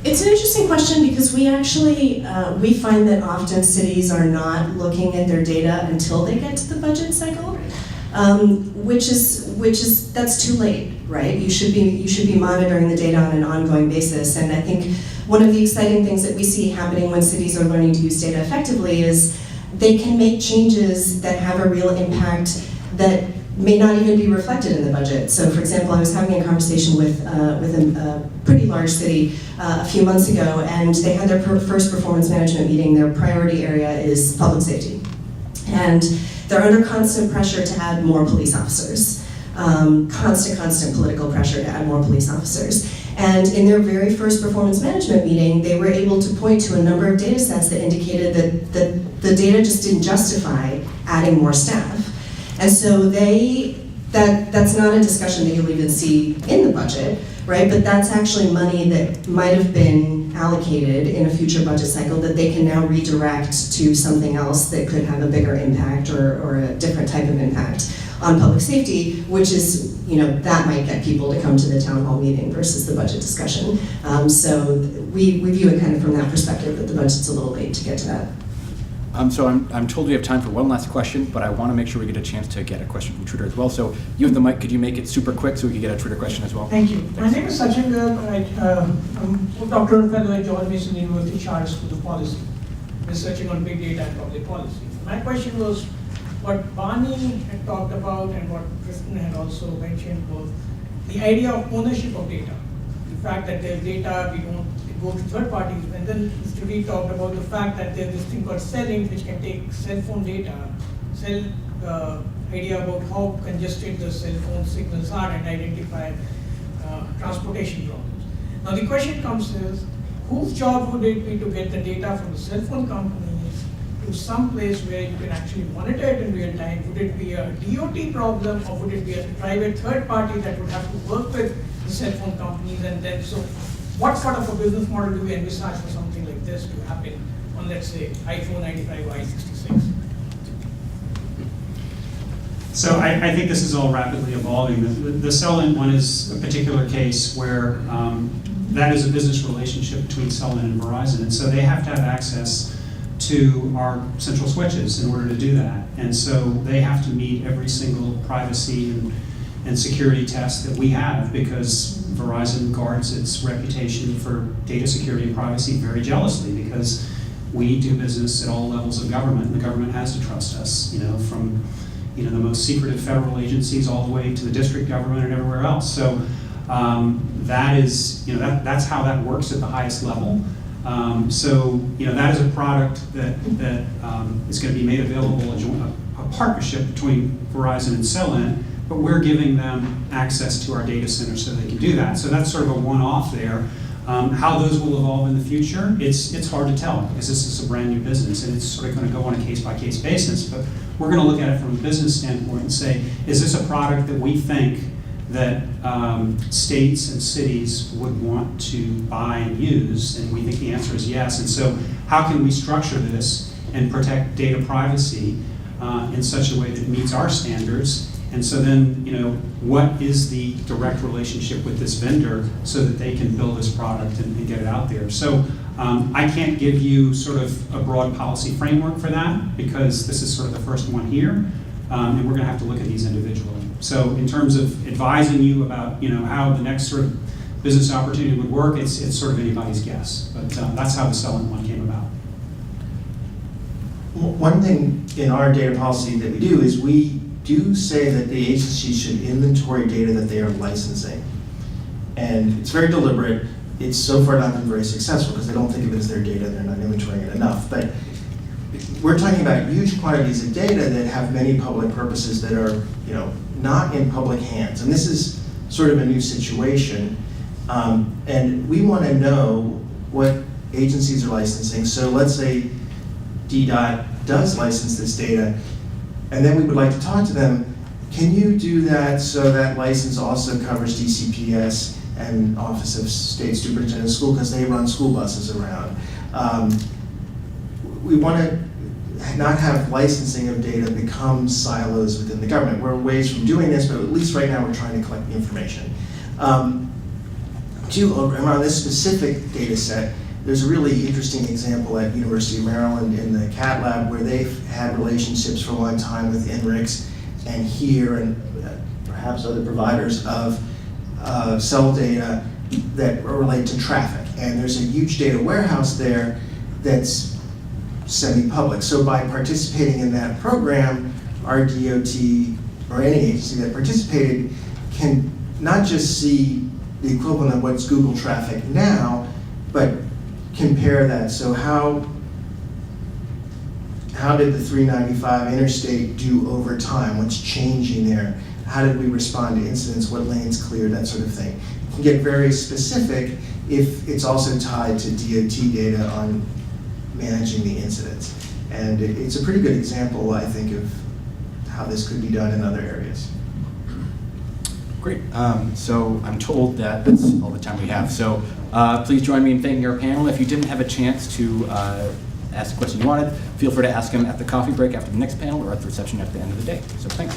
It's an interesting question, because we actually, we find that often cities are not looking at their data until they get to the budget cycle, that's too late, right? You should be monitoring the data on an ongoing basis. And I think one of the exciting things that we see happening when cities are learning to use data effectively is they can make changes that have a real impact that may not even be reflected in the budget. So for example, I was having a conversation with a pretty large city a few months ago, and they had their first performance management meeting. Their priority area is public safety. And they're under constant pressure to add more police officers. Constant political pressure to add more police officers. And in their very first performance management meeting, they were able to point to a number of data sets that indicated that the data just didn't justify adding more staff. And so that's not a discussion that you'll even see in the budget, right? But that's actually money that might have been allocated in a future budget cycle that they can now redirect to something else that could have a bigger impact or a different type of impact on public safety, which is, that might get people to come to the town hall meeting versus the budget discussion. So we view it kind of from that perspective, that the budget's a little late to get to that. So I'm told we have time for one last question, but I want to make sure we get a chance to get a question from Twitter as well. So you have the mic. Could you make it super quick so we can get a Twitter question as well? Thank you. My name is Sachin Garg. I'm a doctoral fellow at George Mason University Chartered School of Policy, researching on big data and public policy. My question was, what Barney had talked about and what Preston had also mentioned was the idea of ownership of data. The fact that there's data, it goes to third parties. And then Mr. Reed talked about the fact that there's this thing called selling, which can take cell phone data, idea about how congested the cell phone signals are and identify transportation problems. Now the question comes is, whose job would it be to get the data from the cell phone companies to some place where you can actually monitor it in real time? Would it be a DOT problem, or would it be a private third party that would have to work with the cell phone companies? And then, so what sort of a business model do we envisage for something like this to happen on, let's say, iPhone 95 or i66? So I think this is all rapidly evolving. The Cellent one is a particular case where that is a business relationship between Cellent and Verizon, and so they have to have access to our central switches in order to do that. And so they have to meet every single privacy and security test that we have, because Verizon guards its reputation for data security and privacy very jealously, because we do business at all levels of government, and the government has to trust us, from the most secretive federal agencies all the way to the district government and everywhere else. So that is, that's how that works at the highest level. So that is a product that is going to be made available, a partnership between Verizon and Cellent, but we're giving them access to our data center so they can do that. So that's sort of a one-off there. How those will evolve in the future, it's hard to tell, because this is a brand new business and it's sort of going to go on a case-by-case basis. But we're going to look at it from a business standpoint and say, is this a product that we think that states and cities would want to buy and use? And we think the answer is yes. And so how can we structure this and protect data privacy in such a way that meets our standards? And so then, what is the direct relationship with this vendor so that they can build this product and get it out there? So I can't give you sort of a broad policy framework for that, because this is sort of the first one here, and we're going to have to look at these individually. So in terms of advising you about how the next sort of business opportunity would work, it's sort of anybody's guess. But that's how the Cellent one came about. One thing in our data policy that we do is we do say that the agency should inventory data that they are licensing. And it's very deliberate. It's so far not been very successful because they don't think of it as their data, they're not inventorying it enough. But we're talking about huge quantities of data that have many public purposes that are not in public hands. And this is sort of a new situation. And we want to know what agencies are licensing. So let's say DDOT does license this data, and then we would like to talk to them. Can you do that so that license also covers DCPS and Office of State Superintendent of School, because they run school buses around? We want to not have licensing of data become silos within the government. There are ways from doing this, but at least right now we're trying to collect the information. Around this specific data set, there's a really interesting example at University of Maryland in the CAT lab, where they've had relationships for a long time with INRIX and HERE and perhaps other providers of cell data that relate to traffic. And there's a huge data warehouse there that's semi-public. So by participating in that program, our DOT or any agency that participated can not just see the equivalent of what's Google traffic now, but compare that. So how did the 395 interstate do over time? What's changing there? How did we respond to incidents? What lanes cleared? That sort of thing. It can get very specific if it's also tied to DOT data on managing the incidents. And it's a pretty good example, I think, of how this could be done in other areas. Great. So I'm told that that's all the time we have. So please join me in thanking our panel. If you didn't have a chance to ask the question you wanted, feel free to ask them at the coffee break after the next panel or at the reception at the end of the day. So thanks.